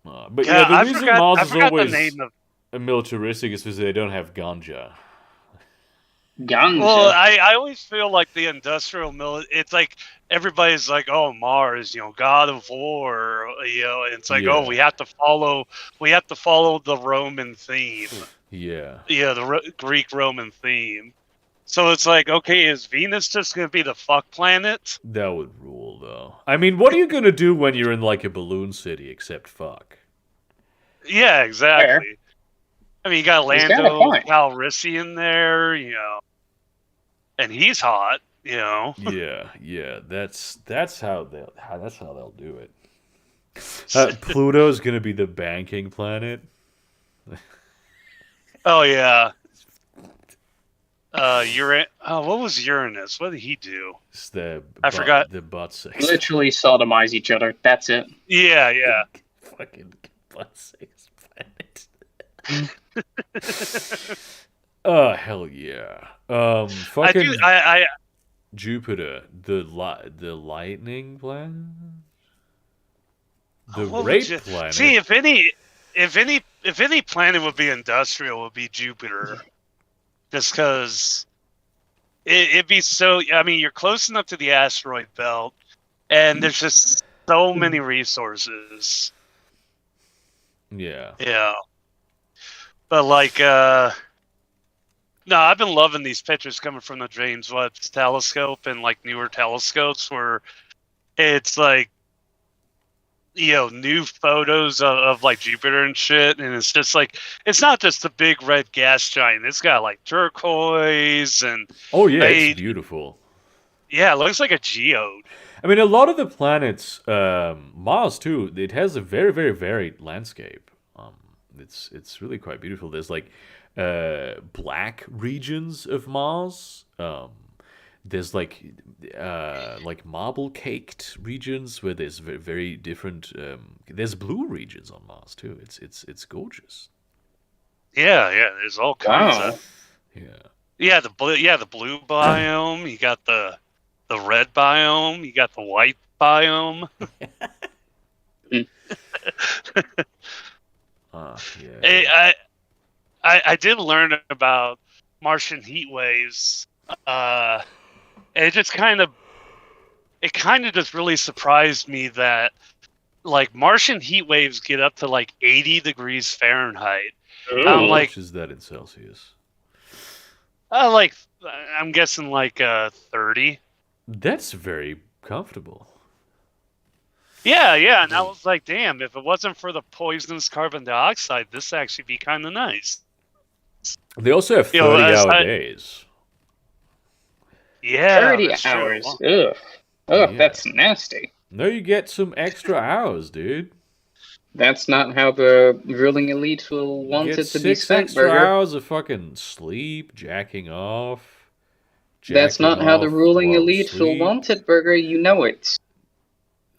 But the reason Mars is always militaristic is because they don't have ganja. Ganja? Well, I always feel like the industrial it's like everybody's like, oh, Mars, god of war, it's like, oh, we have to follow the Roman theme. Yeah. Yeah, the Greek Roman theme. So it's like, okay, is Venus just going to be the fuck planet? That would rule, though. I mean, what are you going to do when you're in, like, a balloon city except fuck? Yeah, exactly. Fair. I mean, you got Lando Calrissian there, and he's hot, Yeah, that's how they'll do it. Pluto's going to be the banking planet. Oh, yeah. What was Uranus? What did he do? I forgot. The butt sex. Literally sodomize each other. That's it. Yeah. Fucking butt sex planet. Oh hell yeah. Fucking. Jupiter, the lightning planet, the rape planet. See, if any planet would be industrial, it would be Jupiter. Just because it'd be so. I mean, you're close enough to the asteroid belt, and there's just so many resources. Yeah. Yeah. But like, No, I've been loving these pictures coming from the James Webb telescope and like newer telescopes where it's like, new photos of like Jupiter and shit, and it's just like it's not just a big red gas giant. It's got like turquoise and Oh yeah, it's beautiful. Yeah, it looks like a geode. I mean, a lot of the planets, Mars too, it has a very, very varied landscape. It's really quite beautiful. There's like black regions of Mars. There's like marble caked regions where there's very different. There's blue regions on Mars too. It's gorgeous. Yeah, there's all kinds of. Yeah, the blue biome. You got the red biome. You got the white biome. Yeah. I did learn about Martian heat waves. It kind of just really surprised me that like Martian heat waves get up to like 80 degrees Fahrenheit. How much is that in Celsius? I'm guessing like 30. That's very comfortable. Yeah, and I was like, damn, if it wasn't for the poisonous carbon dioxide, this would actually be kind of nice. They also have 30-hour days. Yeah, 30 hours. Ugh, yeah. That's nasty. No, you get some extra hours, dude. That's not how the ruling elite will want it to be spent, 6 extra Burger. hours of fucking sleep, jacking off. That's not how the ruling elite will want it, Burger. You know it.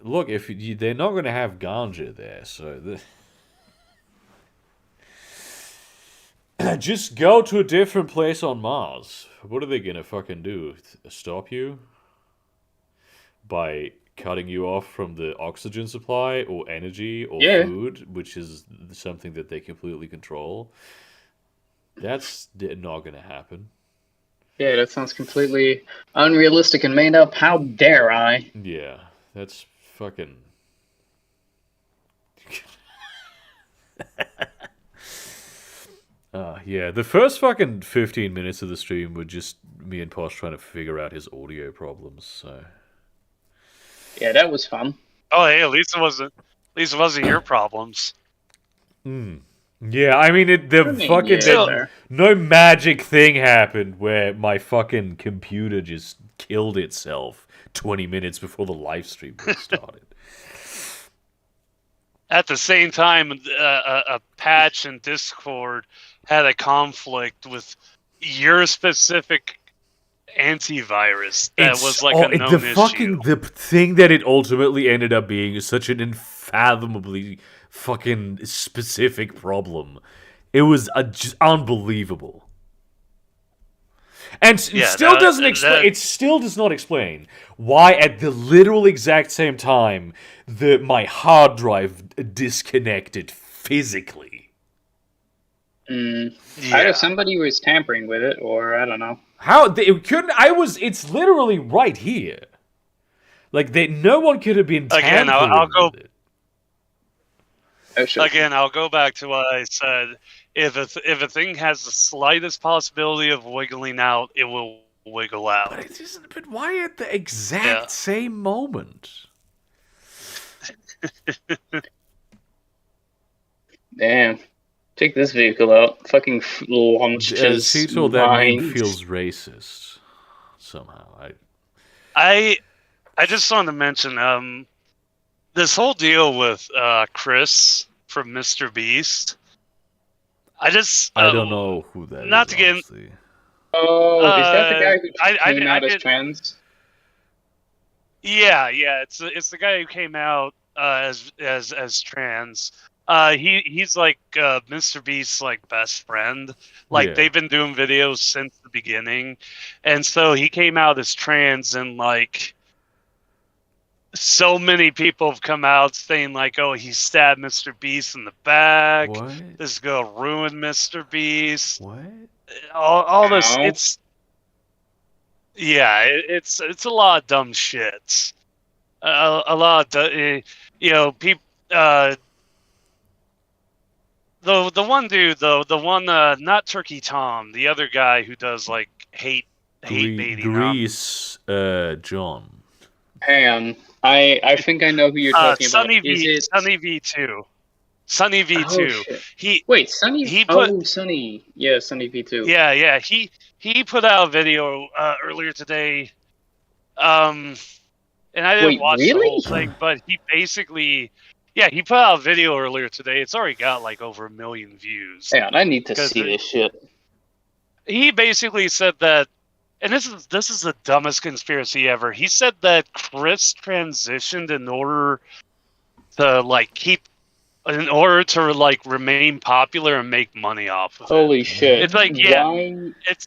Look, if they're not going to have ganja there, so just go to a different place on Mars. What are they going to fucking do? Stop you? By cutting you off from the oxygen supply or energy or food, which is something that they completely control. That's not going to happen. Yeah, that sounds completely unrealistic and made up. How dare I? Yeah, that's fucking... yeah, the first fucking 15 minutes of the stream were just me and Posh trying to figure out his audio problems, so... Yeah, that was fun. Oh, hey, at least it wasn't your problems. Yeah, I mean, no magic thing happened where my fucking computer just killed itself 20 minutes before the live stream started. At the same time, a patch in Discord had a conflict with your specific antivirus that was like a known issue. The thing that it ultimately ended up being is such an unfathomably fucking specific problem. It was just unbelievable. And it still does not explain why at the literal exact same time my hard drive disconnected physically. Either somebody was tampering with it, or I don't know. It's literally right here. Like, no one could have been tampering with it. Again, I'll go back to what I said. If a thing has the slightest possibility of wiggling out, it will wiggle out. But why at the exact same moment? Damn. Take this vehicle out. Fucking launches. That meme feels racist somehow. I just wanted to mention this whole deal with Chris from Mr. Beast. I don't know who that is. Not to get. Oh, is that the guy who came out as trans? Yeah. It's the guy who came out as trans. He's like Mr. Beast's like best friend. Like they've been doing videos since the beginning, and so he came out as trans, and like so many people have come out saying like, "Oh, he stabbed Mr. Beast in the back. What? This girl ruined Mr. Beast." What? All this. It's it's a lot of dumb shit. A lot of people. the one dude though, the one not Turkey Tom, the other guy who does like hate baiting. Grease, John. Hang on. I think I know who you're talking about. Is it Sunny V2? Sunny V2. Oh shit! He Wait, Sunny. he put Sunny. Yeah, Sunny V2. yeah. He put out a video earlier today. And I didn't Wait, watch the really? whole thing, but he basically, yeah, he put out a video earlier today. It's already got like over 1 million views. Hang on, I need to 'Cause see this shit. He basically said that, and this is the dumbest conspiracy ever. He said that Chris transitioned in order to remain popular and make money off of it. Holy shit! It's like, yeah,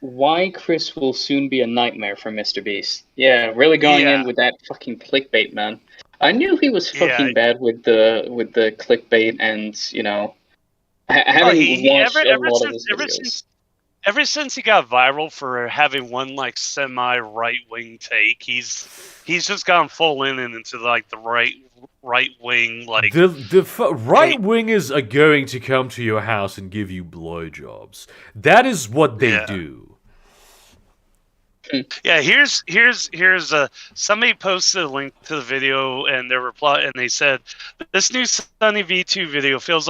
why Chris will soon be a nightmare for Mr. Beast. Yeah, really going in with that fucking clickbait, man. I knew he was fucking bad with the clickbait and having watched a lot of his videos. Ever since he got viral for having one like semi right wing take, he's just gone full in and into like the right wing like the right wingers are going to come to your house and give you blowjobs. That is what they do. Yeah, here's somebody posted a link to the video and their reply, and they said this new Sunny V2 video feels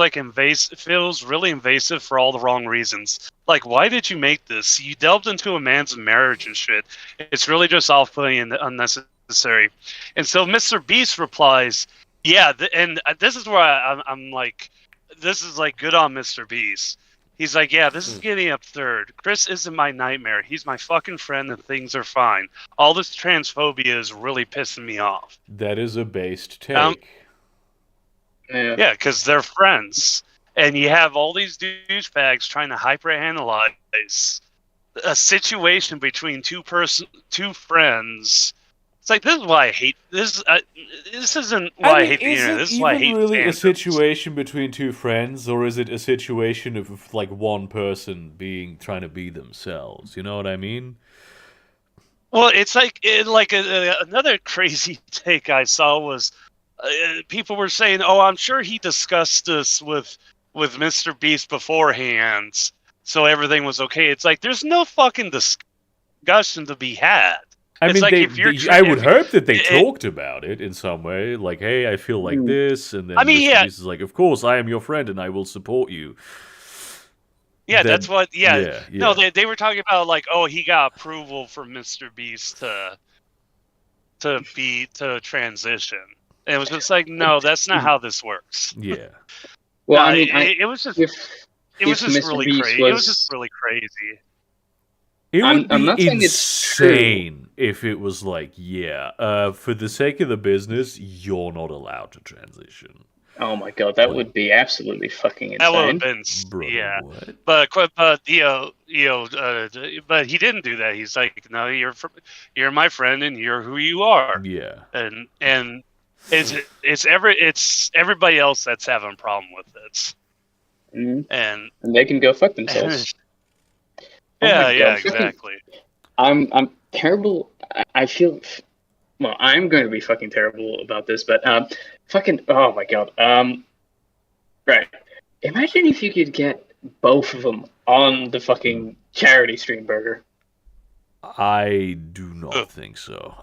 really invasive for all the wrong reasons. Like, why did you make this? You delved into a man's marriage and shit. It's really just off-putting and unnecessary. And so Mr. Beast replies, yeah, and this is where I'm like, this is like good on Mr. Beast. He's like, yeah, this is getting absurd. Chris isn't my nightmare. He's my fucking friend and things are fine. All this transphobia is really pissing me off. That is a based take. Yeah, because they're friends. And you have all these douchebags trying to hyperanalyze a situation between two friends. It's like, this is why I hate this. This isn't why I hate the internet. This is why I hate really fandoms. A situation between two friends, or is it a situation of like one person trying to be themselves? You know what I mean? Well, it's like another crazy take I saw was people were saying, "Oh, I'm sure he discussed this with Mr. Beast beforehand, so everything was okay." It's like there's no fucking discussion to be had. I mean, like I would hope that they talked about it in some way. Like, hey, I feel like this. And then Mr. Beast is like, of course, I am your friend and I will support you. Yeah, that's what, yeah. No, they were talking about, like, oh, he got approval from Mr. Beast to transition. And it was just like, no, that's not how this works. Yeah. Well, no, I mean, it was just really crazy. It was just really crazy. It would be not saying insane if it was like, for the sake of the business, you're not allowed to transition. Oh my god, that would be absolutely fucking insane. That would have been, Brother, what? But he didn't do that. He's like, no, you're my friend and you're who you are. Yeah. And it's everybody else that's having a problem with it. Mm-hmm. And they can go fuck themselves. Exactly. I'm terrible. I feel. Well, I'm going to be fucking terrible about this, but oh my god. Right. Imagine if you could get both of them on the fucking charity stream burger. I do not think so.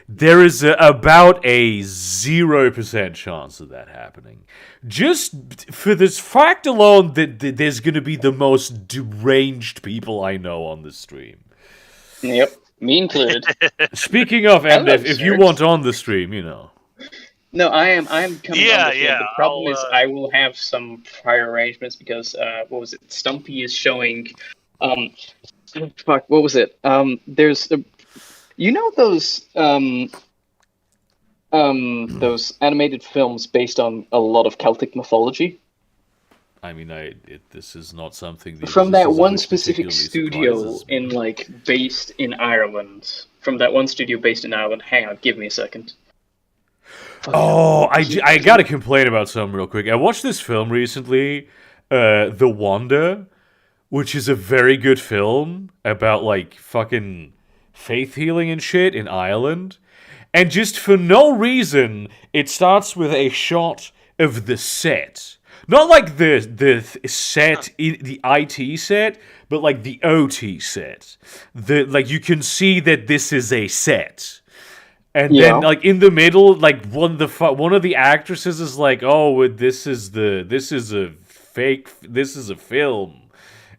There is about a 0% chance of that happening. Just for this fact alone that there's going to be the most deranged people I know on the stream. Yep, me included. Speaking of, and if you want on the stream, you know. No, I am coming on the stream. The problem is I will have some prior arrangements because, what was it? Stumpy is showing... fuck, what was it? There's those animated films based on a lot of Celtic mythology. I mean, this is not something from that one specific studio based in Ireland. From that one studio based in Ireland. Hang on, give me a second. Oh, I gotta complain about something real quick. I watched this film recently, The Wonder, which is a very good film about, like, fucking faith healing and shit in Ireland. And just for no reason, it starts with a shot of the set, Not like the set, the IT set, but like the OT set. Like you can see that this is a set. And then, Yeah. like in the middle, like one of the actresses is like, "Oh, this is a fake. This is a film."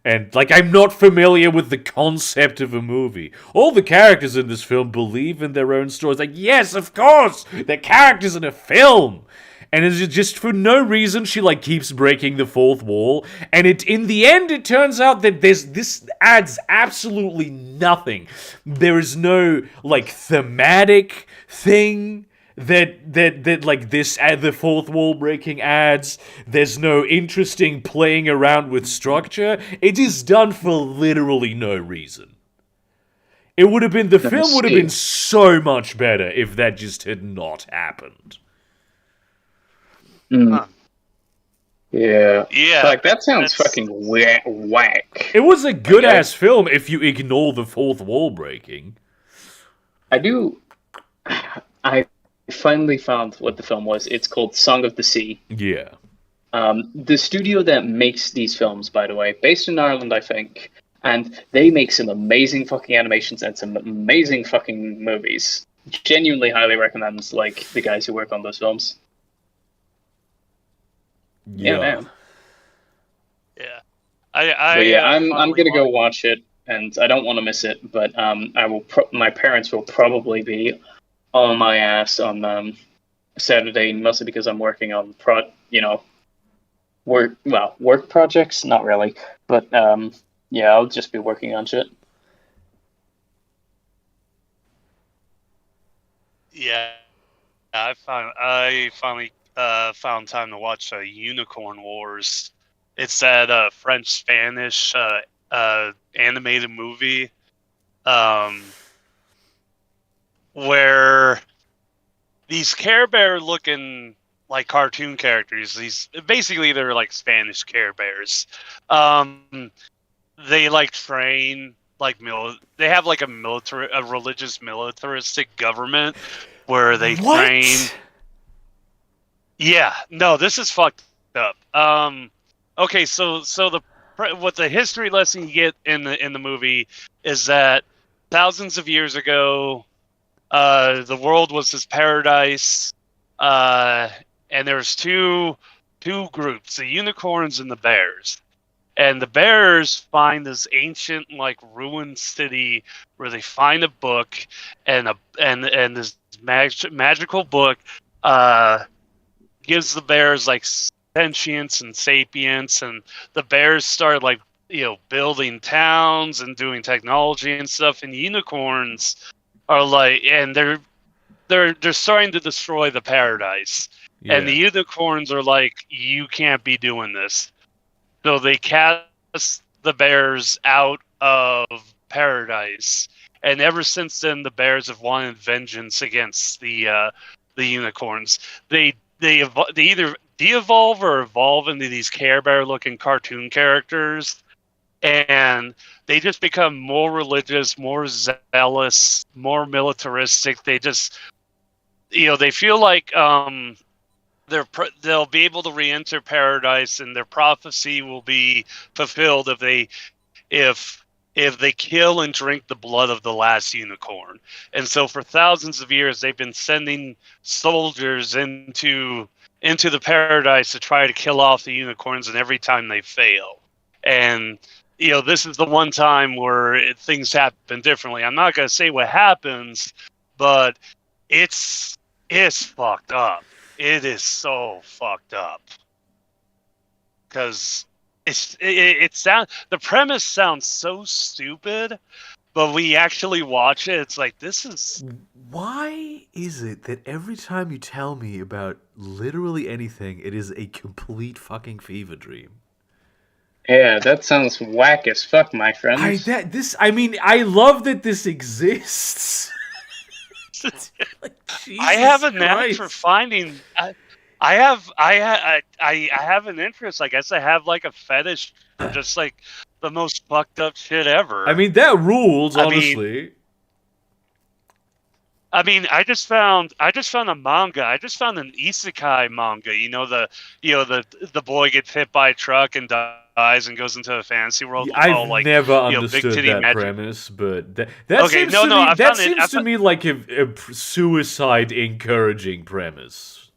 And like, I'm not familiar with the concept of a movie. All the characters in this film believe in their own stories. Like, yes, of course, they're characters in a film. And it's just for no reason she like keeps breaking the fourth wall. And in the end it turns out that this adds absolutely nothing. There is no like thematic thing that like this the fourth wall breaking adds. There's no interesting playing around with structure. It is done for literally no reason. It would have been the Let me film would have been see. so much better if that just had not happened. Mm, Huh. yeah. Yeah, Like that sounds that's- fucking whack. It was a good Like, ass film if you ignore the fourth wall breaking. I do. I finally found what the film was. It's called Song of the Sea. Yeah. The studio that makes these films, by the way, based in Ireland, I think, and they make some amazing fucking animations and some amazing fucking movies. Genuinely highly recommend like the guys who work on those films. Yeah, man. yeah. But yeah, I'm finally gonna go watched- watch it, and I don't want to miss it. But I will. My parents will probably be on my ass on Saturday, mostly because I'm working on work projects. Not really, but yeah, I'll just be working on shit. Yeah, I finally found time to watch Unicorn Wars. It's that French Spanish animated movie where these Care Bear looking like cartoon characters. They're like Spanish Care Bears. They like train like they have like a religious militaristic government where they train. Yeah, no, this is fucked up. Okay, so what the history lesson you get in the movie is that thousands of years ago, the world was this paradise, and there's two groups: the unicorns and the bears. And the bears find this ancient, like ruined city where they find a book, and this magical book gives the bears like sentience and sapience, and the bears start like building towns and doing technology and stuff. And unicorns are like, and they're starting to destroy the paradise. Yeah. And the unicorns are like, you can't be doing this. So they cast the bears out of paradise, and ever since then, the bears have wanted vengeance against the unicorns. They either de-evolve or evolve into these Care Bear-looking cartoon characters, and they just become more religious, more zealous, more militaristic. They just, they feel like they'll be able to re-enter paradise, and their prophecy will be fulfilled if they kill and drink the blood of the last unicorn. And so for thousands of years they've been sending soldiers into the paradise to try to kill off the unicorns, and every time they fail. And this is the one time where things happen differently. I'm not going to say what happens, but it's fucked up. It is so fucked up because the premise sounds so stupid, but we actually watch it. It's like, this is. Why is it that every time you tell me about literally anything, it is a complete fucking fever dream? Yeah, that sounds whack as fuck, my friend. I love that this exists. Like, I have a Jesus knack Christ. for finding. I have an interest. I guess I have like a fetish for just like the most fucked up shit ever. I mean, that rules, I mean- honestly. I mean, I just found a manga. I just found an isekai manga. The boy gets hit by a truck and dies and goes into a fantasy world with I've all like never big understood titty that magic. premise, but that Okay, seems no, to no, me I that found it. seems to me like a suicide encouraging premise.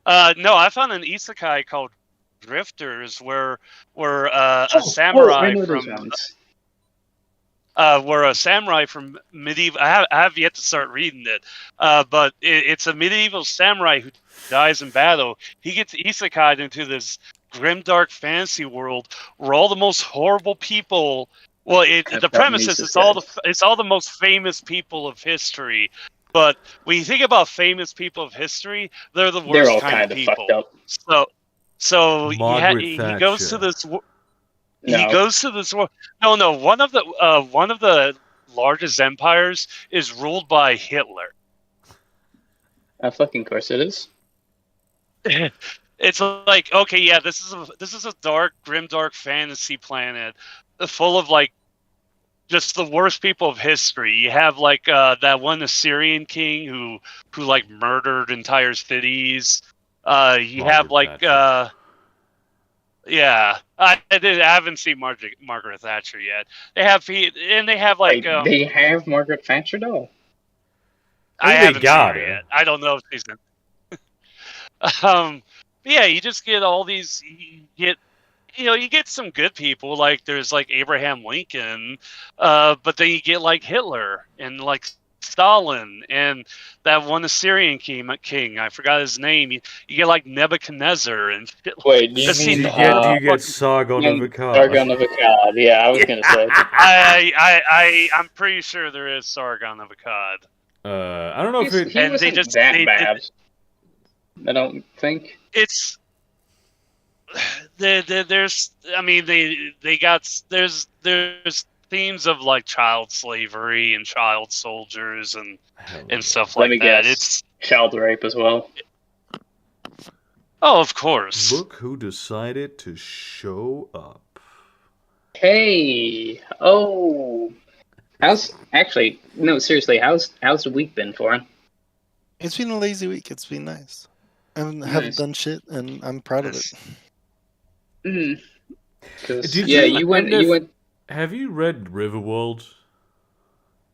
No, I found an isekai called Drifters, where a I samurai know those from ones. medieval. I have yet to start reading it, but it's a medieval samurai who dies in battle. He gets isekai'd into this grimdark fantasy world where all the most horrible people. Well, the premise is it's all the most famous people of history. But when you think about famous people of history, they're the They're worst all kind of kind of fucked people. up. So Margaret he goes to Thatcher. this. He No, goes to this world. No. One of the largest empires is ruled by Hitler. fucking course it is. It's like, okay, yeah, this is a dark, grimdark fantasy planet full of like just the worst people of history. You have like that one Assyrian king who like murdered entire cities. You have Margaret like Thatcher. yeah, I haven't seen Margaret Thatcher yet. They have like Wait, they have Margaret Thatcher though. I I mean, they haven't seen got her her. yet. I don't know if she's in. But yeah, you just get all these. You get some good people. Like there's like Abraham Lincoln, but then you get like Hitler and like Stalin and that one Assyrian king. I forgot his name. You get like Nebuchadnezzar and shit. Wait, do you Just mean seems Do you get fucking. Sargon of Akkad? Sargon of Akkad? Yeah, I was gonna say. I'm pretty sure there is Sargon of Akkad. I don't know if it. He And wasn't they just that they bad. I don't think. it's there's I mean they got there's themes of like child slavery and child soldiers and stuff Let like me that. guess. It's Child rape as well. of course. Look who decided to show up. Hey, oh, how's actually no seriously? How's the week been for him? It's been a lazy week. It's been nice. I haven't done shit, and I'm proud of it. Because Did you went Have you read Riverworld?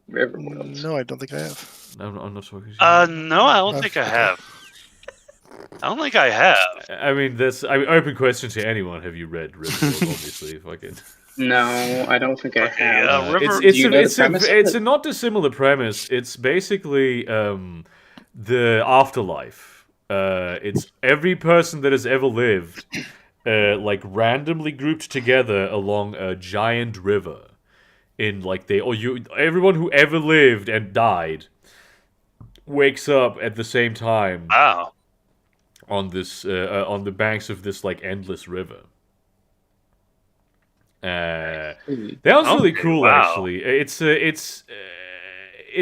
Riverworld. No, I don't think I have. I'm not talking to you. No, I don't think I have. I don't think I have. I mean, open question to anyone. Have you read Riverworld? Obviously, fucking. No, I don't think I have. River- It's Do you know the premise of it's it? a not dissimilar premise. It's basically the afterlife. It's every person that has ever lived, like randomly grouped together along a giant river. In like everyone who ever lived and died wakes up at the same time Wow. on this on the banks of this like endless river. That was really Okay, cool, wow. actually. It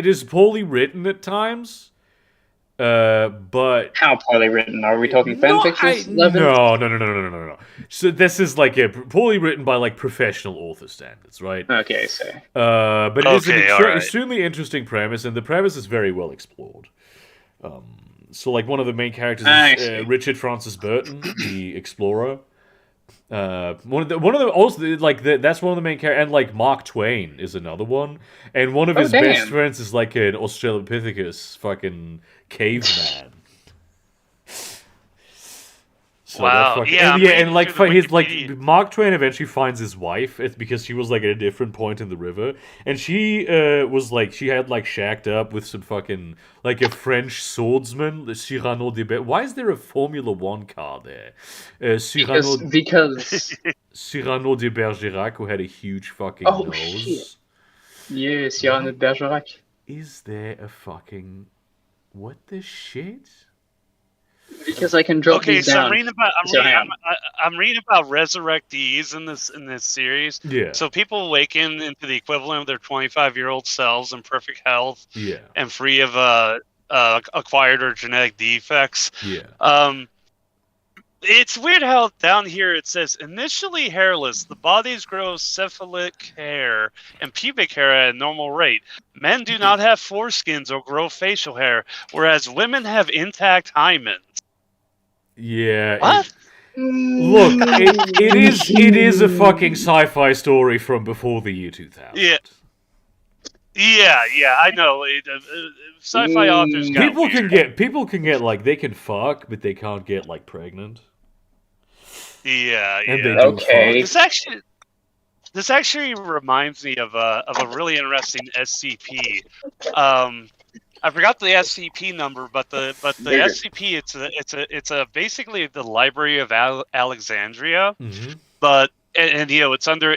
is poorly written at times, but How poorly written? Are we talking no, fanfiction? no. So this is like poorly written by like professional author standards, right? Okay, so But it is an Okay, alright. extremely interesting premise, and the premise is very well explored. So, like, one of the main characters I is see. Richard Francis Burton, the explorer. One of the also like that's one of the main characters, and like Mark Twain is another one, and one of his best damn. friends is like an Australopithecus fucking caveman. So Wow, that yeah, I'm and reading like through the his like Wikipedia. Mark Twain eventually finds his wife. It's because she was like at a different point in the river, and she was like she had like shacked up with some fucking like a French swordsman, the Cyrano de Bergerac. Why is there a Formula One car there? because Cyrano de Bergerac, who had a huge fucking Oh, nose. shit. yes, Jan de Bergerac. Is there a fucking what the shit? Because I can drop Okay, these so down. I'm reading So hang on. about resurrectees in this series. Yeah, So people awaken into the equivalent of their 25-year-old selves in perfect health yeah, and free of acquired or genetic defects. yeah. It's weird how down here it says initially hairless, the bodies grow cephalic hair and pubic hair at a normal rate. Men do not have foreskins or grow facial hair, whereas women have intact hymens. Yeah. What? Look, it is a fucking sci-fi story from before the year 2000. Yeah. Yeah, I know. Sci-fi authors got People can get like they can fuck, but they can't get like pregnant. Yeah. And they do Okay. fuck. This actually reminds me of a really interesting SCP. I forgot the SCP number, but the SCP it's a basically the Library of Alexandria, Mm-hmm. but and you know it's under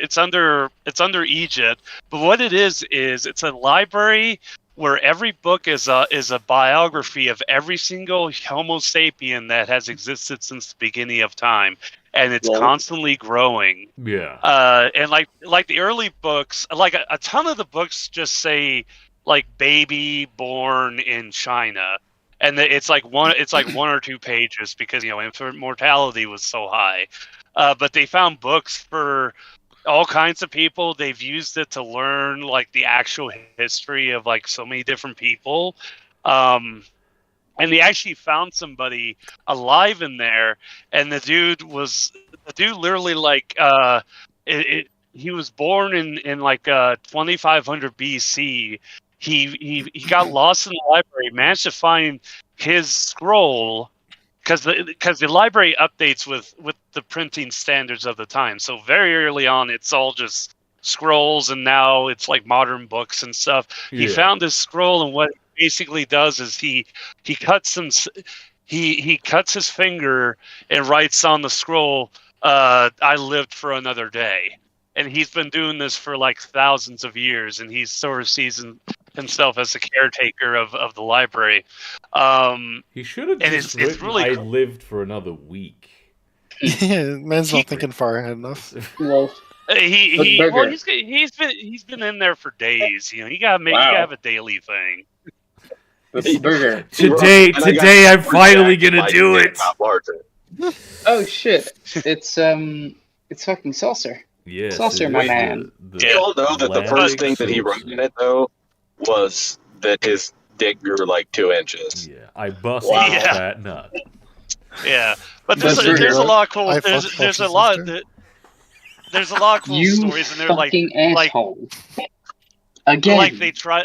Egypt. But what it is it's a library where every book is a biography of every single Homo sapien that has existed since the beginning of time, and it's constantly growing. Yeah. And like the early books, like a ton of the books just say like baby born in China, and it's like one or two pages because infant mortality was so high. But they found books for all kinds of people. They've used it to learn like the actual history of like so many different people. And they actually found somebody alive in there, and the dude literally like he was born in like 2500 BC. He got lost in the library, managed to find his scroll because the library updates with the printing standards of the time. So very early on, it's all just scrolls, and now it's like modern books and stuff. Yeah. He found this scroll, and what he basically does is he cuts he cuts his finger and writes on the scroll, "I lived for another day." And he's been doing this for like thousands of years, and he sort of sees himself as the caretaker of the library. He should have and just it's written, really "I cool. lived for another week." Yeah, man's not thinking far ahead enough. Well, He's been in there for days. You gotta have a daily thing. Burger. Today I'm finally gonna do it. Oh shit! It's fucking Saucer. Yes, Saucer, my man. Do you all know that the first thing that he wrote in it though was that his dick grew like 2 inches? Yeah, I busted Wow. that nut. Yeah, but there's a lot of cool. There's a lot of cool You stories, and they're like asshole. Again. like they try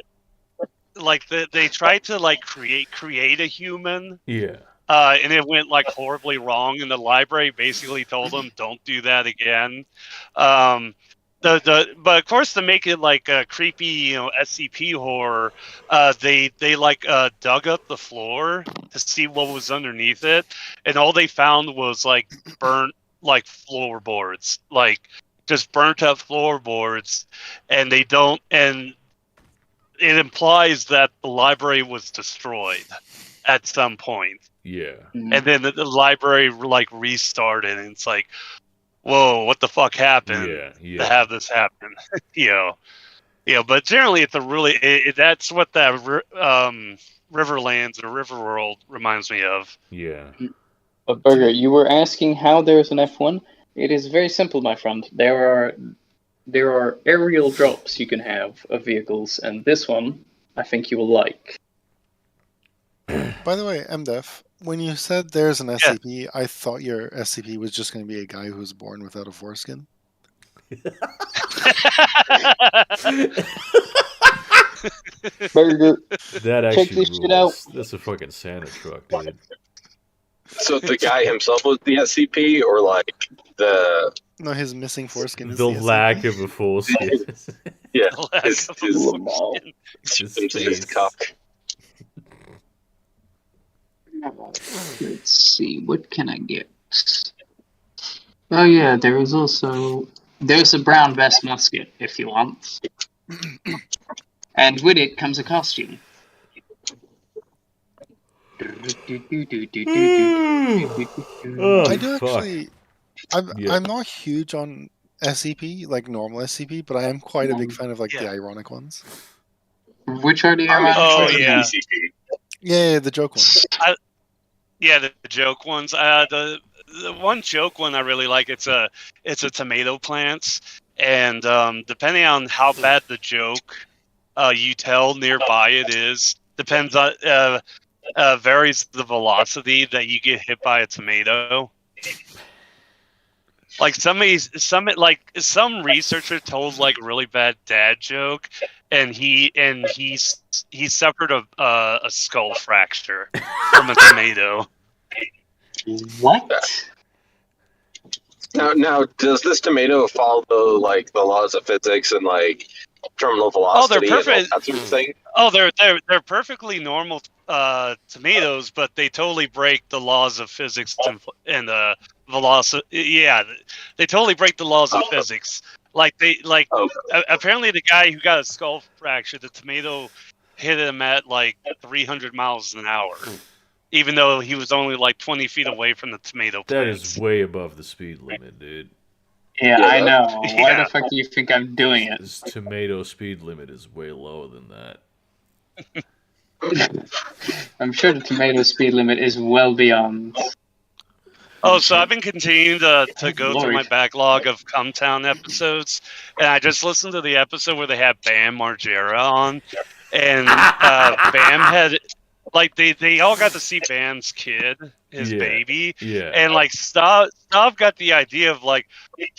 to like create a human. Yeah. And it went like horribly wrong, and the library basically told them, "Don't do that again." But of course, to make it like a creepy, SCP horror, they like dug up the floor to see what was underneath it, and all they found was like burnt like floorboards, like just burnt up floorboards, and it implies that the library was destroyed at some point. Yeah. And then the library like restarted, and it's like, whoa, what the fuck happened to have this happen? But generally it's a really that's what that Riverlands or Riverworld reminds me of. Yeah. But Burger, you were asking how there's an F1? It is very simple, my friend. There are aerial drops you can have of vehicles, and this one I think you will like. By the way, MDef, when you said there's an SCP, I thought your SCP was just going to be a guy who was born without a foreskin. Burger, That actually check this rules. shit out. That's a fucking Santa truck, dude. So the guy himself was the SCP, or like the No, his missing foreskin is The the lack SCP. of a foreskin. yeah Lack his of a his cock. Let's see, what can I get? Oh yeah, there's a brown vest musket if you want. And with it comes a costume. Oh, I do fuck. actually. I'm not huge on SCP, like normal SCP, but I am quite a big fan of like the ironic ones. Which are the Oh, yeah. ECP. Yeah, the joke ones. Yeah, the joke ones. The the one joke one I really like. It's a tomato plants, and depending on how bad the joke you tell nearby it is, depends on varies the velocity that you get hit by a tomato. Like some researcher told like a really bad dad joke, and he suffered a skull fracture from a tomato. What? Now, does this tomato follow like the laws of physics and like terminal velocity and all that sort of thing? Oh, they're perfectly normal tomatoes, but they totally break the laws of physics and velocity. Yeah, they totally break the laws of physics. Apparently the guy who got a skull fracture, the tomato hit him at like 300 miles an hour, even though he was only like 20 feet away from the tomato That plants. is way above the speed limit, dude. Yeah, I know. Why the fuck do you think I'm doing it? This tomato speed limit is way lower than that. I'm sure the tomato speed limit is well beyond. Oh, so I've been continuing to go Lord. through my backlog of Cumtown episodes, and I just listened to the episode where they had Bam Margera on, and Bam had, like, they all got to see Bam's kid, his baby, and, like, Stav got the idea of, like,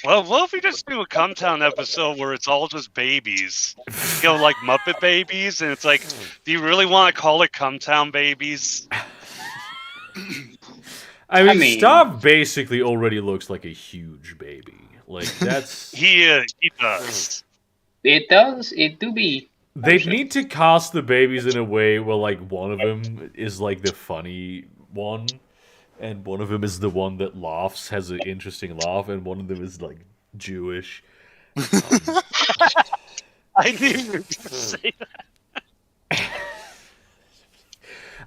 well, what if we just do a Cumtown episode where it's all just babies, you know, like Muppet babies, and it's like, do you really want to call it Cumtown babies? I mean, Stav basically already looks like a huge baby. Like, that's... he does. It does. It do be. They need to cast the babies in a way where, like, one of them is, like, the funny one, and one of them is the one that laughs, has an interesting laugh, and one of them is, like, Jewish. I knew you were going to say that.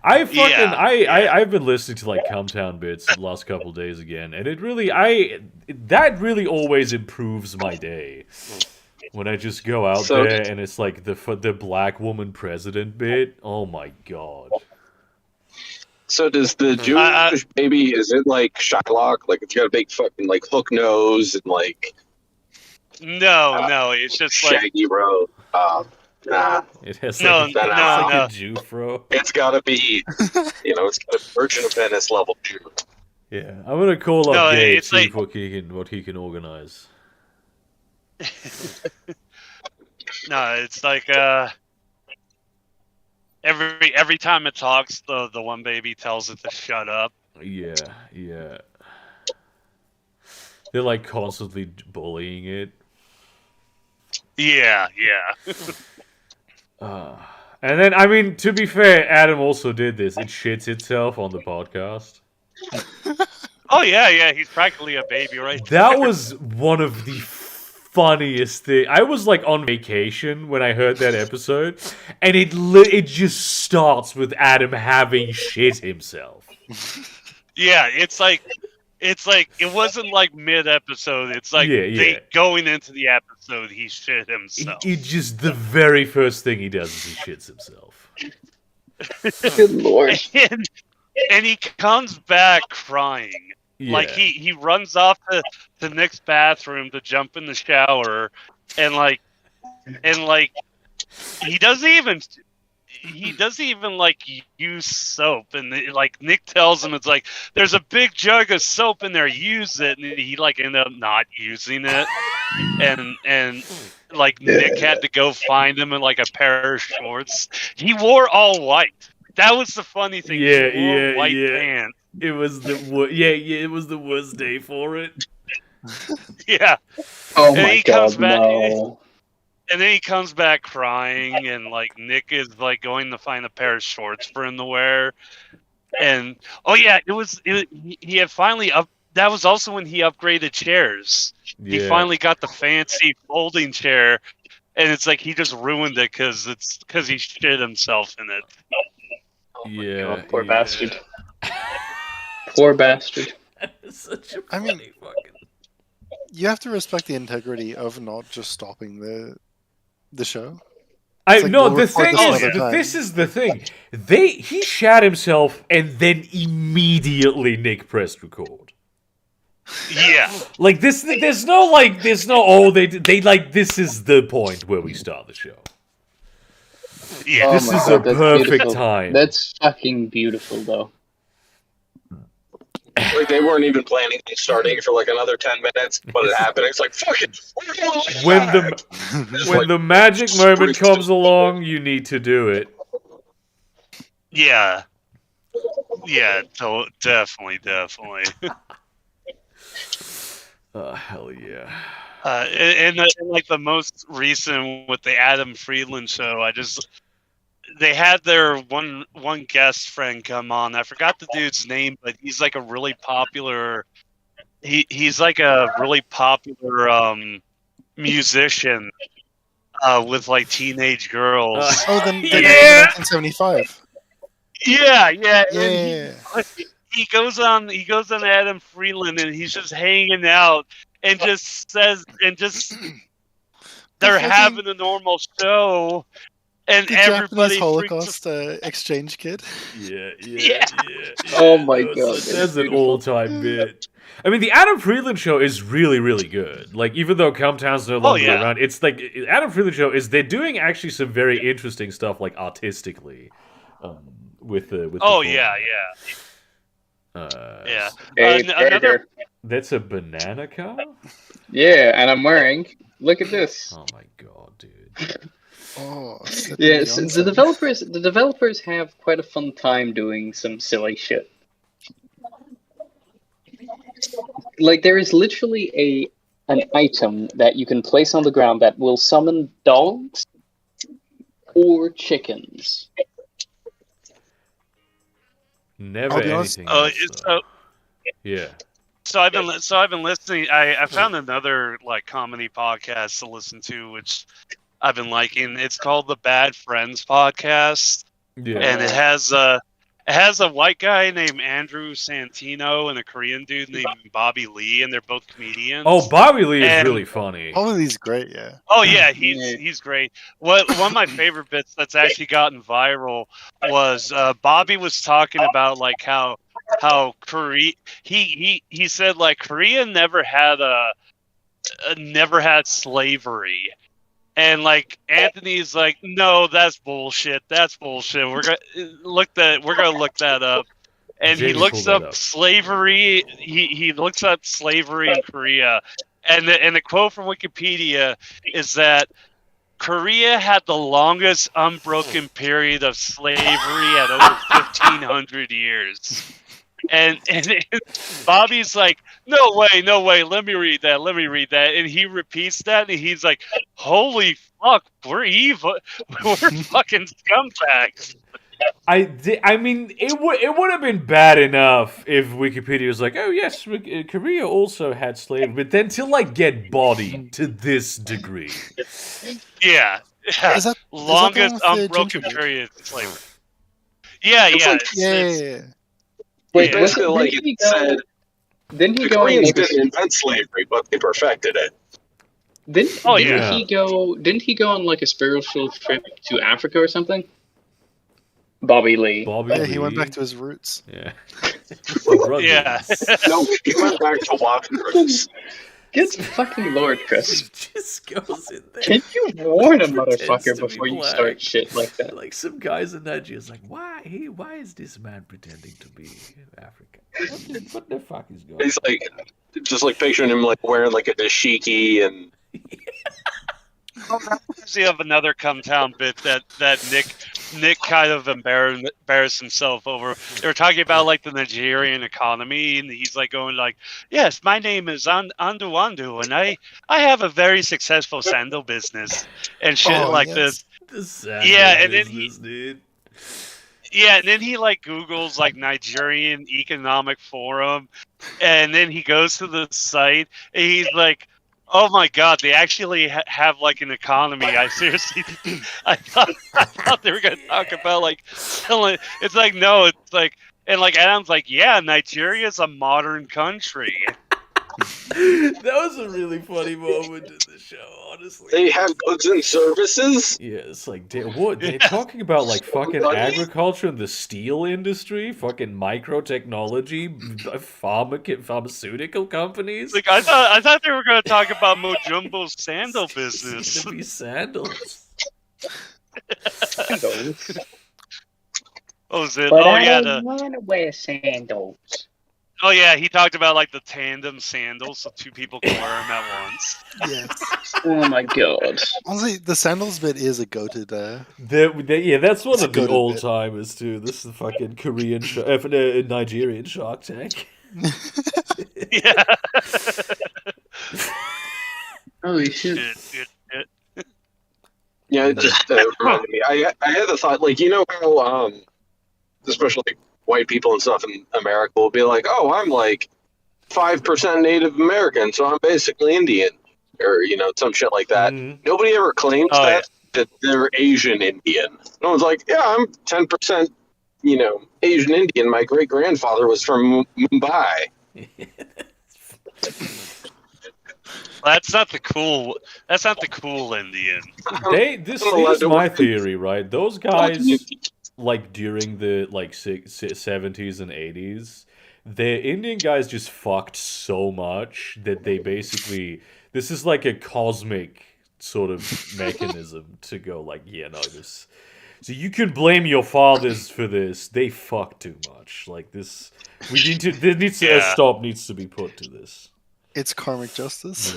I've been listening to like Cumtown bits the last couple days again, and that really always improves my day. When I just go out there and it's like the black woman president bit. Oh my god. So does the Jewish baby, is it like Shylock? Like it's got a big fucking like hook nose and like No, it's just shaggy bro. Nah. It has no. a Jufro. It's gotta be, it's got a Virgin of Venice level Jew. Yeah, I'm gonna call up Gabe, it's see like... what he can organize. No, it's like every time it talks, the one baby tells it to shut up. Yeah. They're like constantly bullying it. Yeah. And then, I mean, to be fair, Adam also did this. It shits itself on the podcast. Oh, yeah, he's practically a baby right there. That was one of the funniest things. I was, like, on vacation when I heard that episode, and it just starts with Adam having shit himself. Yeah, it's like it wasn't like mid-episode. It's like going into the episode, he shit himself. It just, the very first thing he does is he shits himself. Good lord. And he comes back crying. Yeah. Like he runs off to the next bathroom to jump in the shower, and he doesn't even like use soap, and like Nick tells him, it's like there's a big jug of soap in there, use it, and he like ended up not using it, and like Nick had to go find him in like a pair of shorts. He wore all white. That was the funny thing. He wore white pants. It was the worst day for it. Yeah. Oh my god, no. And then he comes back crying, and like Nick is like going to find a pair of shorts for him to wear. And he had finally that was also when he upgraded chairs. Yeah. He finally got the fancy folding chair, and it's like he just ruined it because he shit himself in it. God, poor bastard. Poor bastard. Such a funny fucking... You have to respect the integrity of not just stopping the show. This is the thing. He shat himself and then immediately Nick pressed record. Yeah. Like this, there's no oh they like this is the point where we start the show. Yeah. Oh This my is God, a that's perfect beautiful. time. That's fucking beautiful, though. Like they weren't even planning on starting for like another 10 minutes, but it happened. It's like fuck it. When the magic just moment pretty comes stupid. along, you need to do it. Yeah. Yeah. Definitely. Oh hell yeah! And like the most recent with the Adam Friedland show, they had their one guest friend come on. I forgot the dude's name, but he's like a really popular. He's like a really popular musician with like teenage girls. Oh, the guy Yeah! from 1975. Yeah. Yeah. And he goes on Adam Freeland and he's just hanging out and just says they're fucking- having a normal show and The everybody Japanese Holocaust exchange kid. Yeah. Oh my God, That's that's an beautiful. all-time bit. I mean, the Adam Friedland show is really, really good. Like, even though Town's no longer yeah. around, it's like Adam Friedland show is they're doing actually some very interesting stuff, like artistically, with the. Oh format. yeah. Hey, Another burger. That's a banana cow. Yeah, and I'm wearing. Look at this. Oh my god, dude. Oh, Yeah, so the developers have quite a fun time doing some silly shit. Like there is literally an item that you can place on the ground that will summon dogs or chickens. Never I'll be honest- anything else. though. Yeah. So I've been listening. I found another like comedy podcast to listen to, which I've been liking. It's called the Bad Friends Podcast, Yeah. and it has a white guy named Andrew Santino and a Korean dude named Bobby Lee, and they're both comedians. Oh, Bobby Lee is And- really funny. All of these great, yeah. Oh yeah, he's great. One of my favorite bits that's actually gotten viral was Bobby was talking about like how Korea he said like Korea never had slavery. And like Anthony's like, no, that's bullshit. We're gonna look that up. And he Jamie looks pulled that up up. slavery. He looks up slavery in Korea, and the quote from Wikipedia is that Korea had the longest unbroken period of slavery at over 1,500 years. And Bobby's like, no way, let me read that. And he repeats that, and he's like, holy fuck, we're evil. We're fucking scumbags. I mean, it would have been bad enough if Wikipedia was like, oh yes, Korea also had slavery, but then to like get bodied to this degree. Yeah. Is that Longest is that the one with the unbroken gingerbread? period of slavery. Yeah. Yeah. Wait, Yeah. was it, like didn't it he go? said, Didn't he the go on Koreans like didn't invent slavery, but they perfected it. Didn't yeah. he go? Didn't he go on like a spiritual trip to Africa or something? Bobby Lee. Bobby Yeah, Lee. he went back to his roots. Yeah. Brothers. Yeah. No, he went back to Watercress. Good fucking lord, Chris. Just goes in there. Can you warn a Pretends motherfucker to be before you black. start shit like that? Like some guys in Nigeria's like, why is this man pretending to be African? What the fuck is going on? He's like, just like picturing him like wearing like a dashiki and You have another come town bit that Nick kind of embarrassed himself over. They were talking about like the Nigerian economy, and he's like going like, "Yes, my name is Andu, and I have a very successful sandal business and shit like yes. this." The sad Yeah, and then business, dude. Yeah, and then he like Googles like Nigerian Economic Forum, and then he goes to the site, and he's like, "Oh my god, they actually have like an economy." I seriously, I thought they were gonna talk about like selling. It's like no, it's like, and like Adam's like, yeah, Nigeria's a modern country. That was a really funny moment in the show, honestly. They have goods and services. Yeah, it's like, what? They're talking about, like, fucking Money? agriculture and the steel industry, fucking microtechnology, pharmaceutical companies. Like I thought they were going to talk about Mojumbo's sandal business. It's gonna be sandals. Sandals. Oh, is it? But Oh I yeah, don't want to wear sandals. oh yeah. He talked about like the tandem sandals, so two people can wear them at once. Yes. Oh my god. Honestly, the sandals bit is a goated. Yeah, that's one It's a of the good old bit. timers too. This is the fucking Nigerian Shark Tank. Yeah. Holy shit. Shit. Yeah, it just reminded me. I had the thought, like, you know how, especially white people and stuff in America will be like, oh, I'm like 5% Native American, so I'm basically Indian, or some shit like that. Mhm. Nobody ever claims Oh, that they're Asian Indian. No one's like, yeah, I'm 10%, Asian Indian. My great grandfather was from Mumbai. That's not the cool. That's not the cool Indian. Here's my theory, right? Those guys, like during the like 70s and 80s, the Indian guys just fucked so much that they basically this is like a cosmic sort of mechanism to go like, yeah, no, this. So you can blame your fathers for this. They fuck too much. Like this, we need to. There needs to, a Yeah. stop needs to be put to this. It's karmic justice.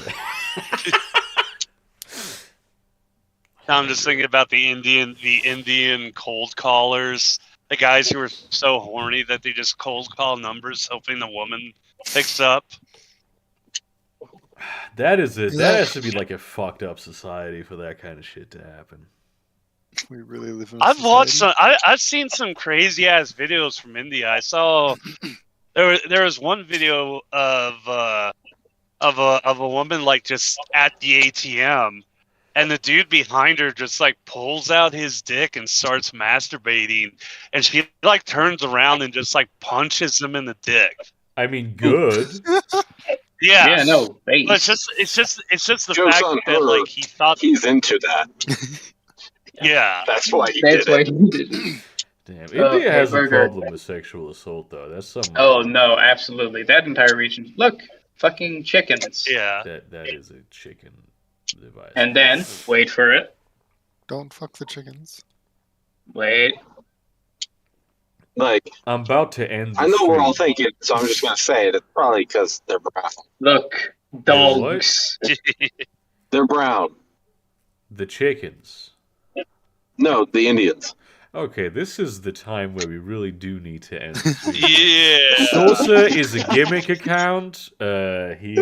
Now I'm just thinking about the Indian cold callers, the guys who are so horny that they just cold call numbers, hoping the woman picks up. That has to be like a fucked up society for that kind of shit to happen. We really live in. I've watched some. I've seen some crazy ass videos from India. I saw there was one video of a woman like just at the ATM, and the dude behind her just like pulls out his dick and starts masturbating, and she like turns around and just like punches him in the dick. I mean, good. Yeah, Yeah, no, base. But it's just the Joke's fact on that her. like he thought, He's into that. yeah, That's why he That's did why it. he did it. Damn, India hey, has a Burger. problem with sexual assault, though. That's something. Oh no, absolutely. That entire region. Look, fucking chickens. yeah. That is a chicken device. And then, wait for it. Don't fuck the chickens. Wait. Like, I'm about to end. The I know we're all stream. thinking, so I'm just gonna say it. It's probably because they're brown. Look, dogs. They're brown. The chickens. No, the Indians. Okay, this is the time where we really do need to end the stream. Yeah. Saucer is a gimmick account. He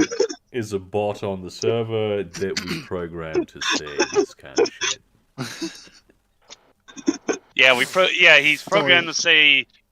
is a bot on the server that we programmed to say this kind of shit. Yeah, he's programmed to say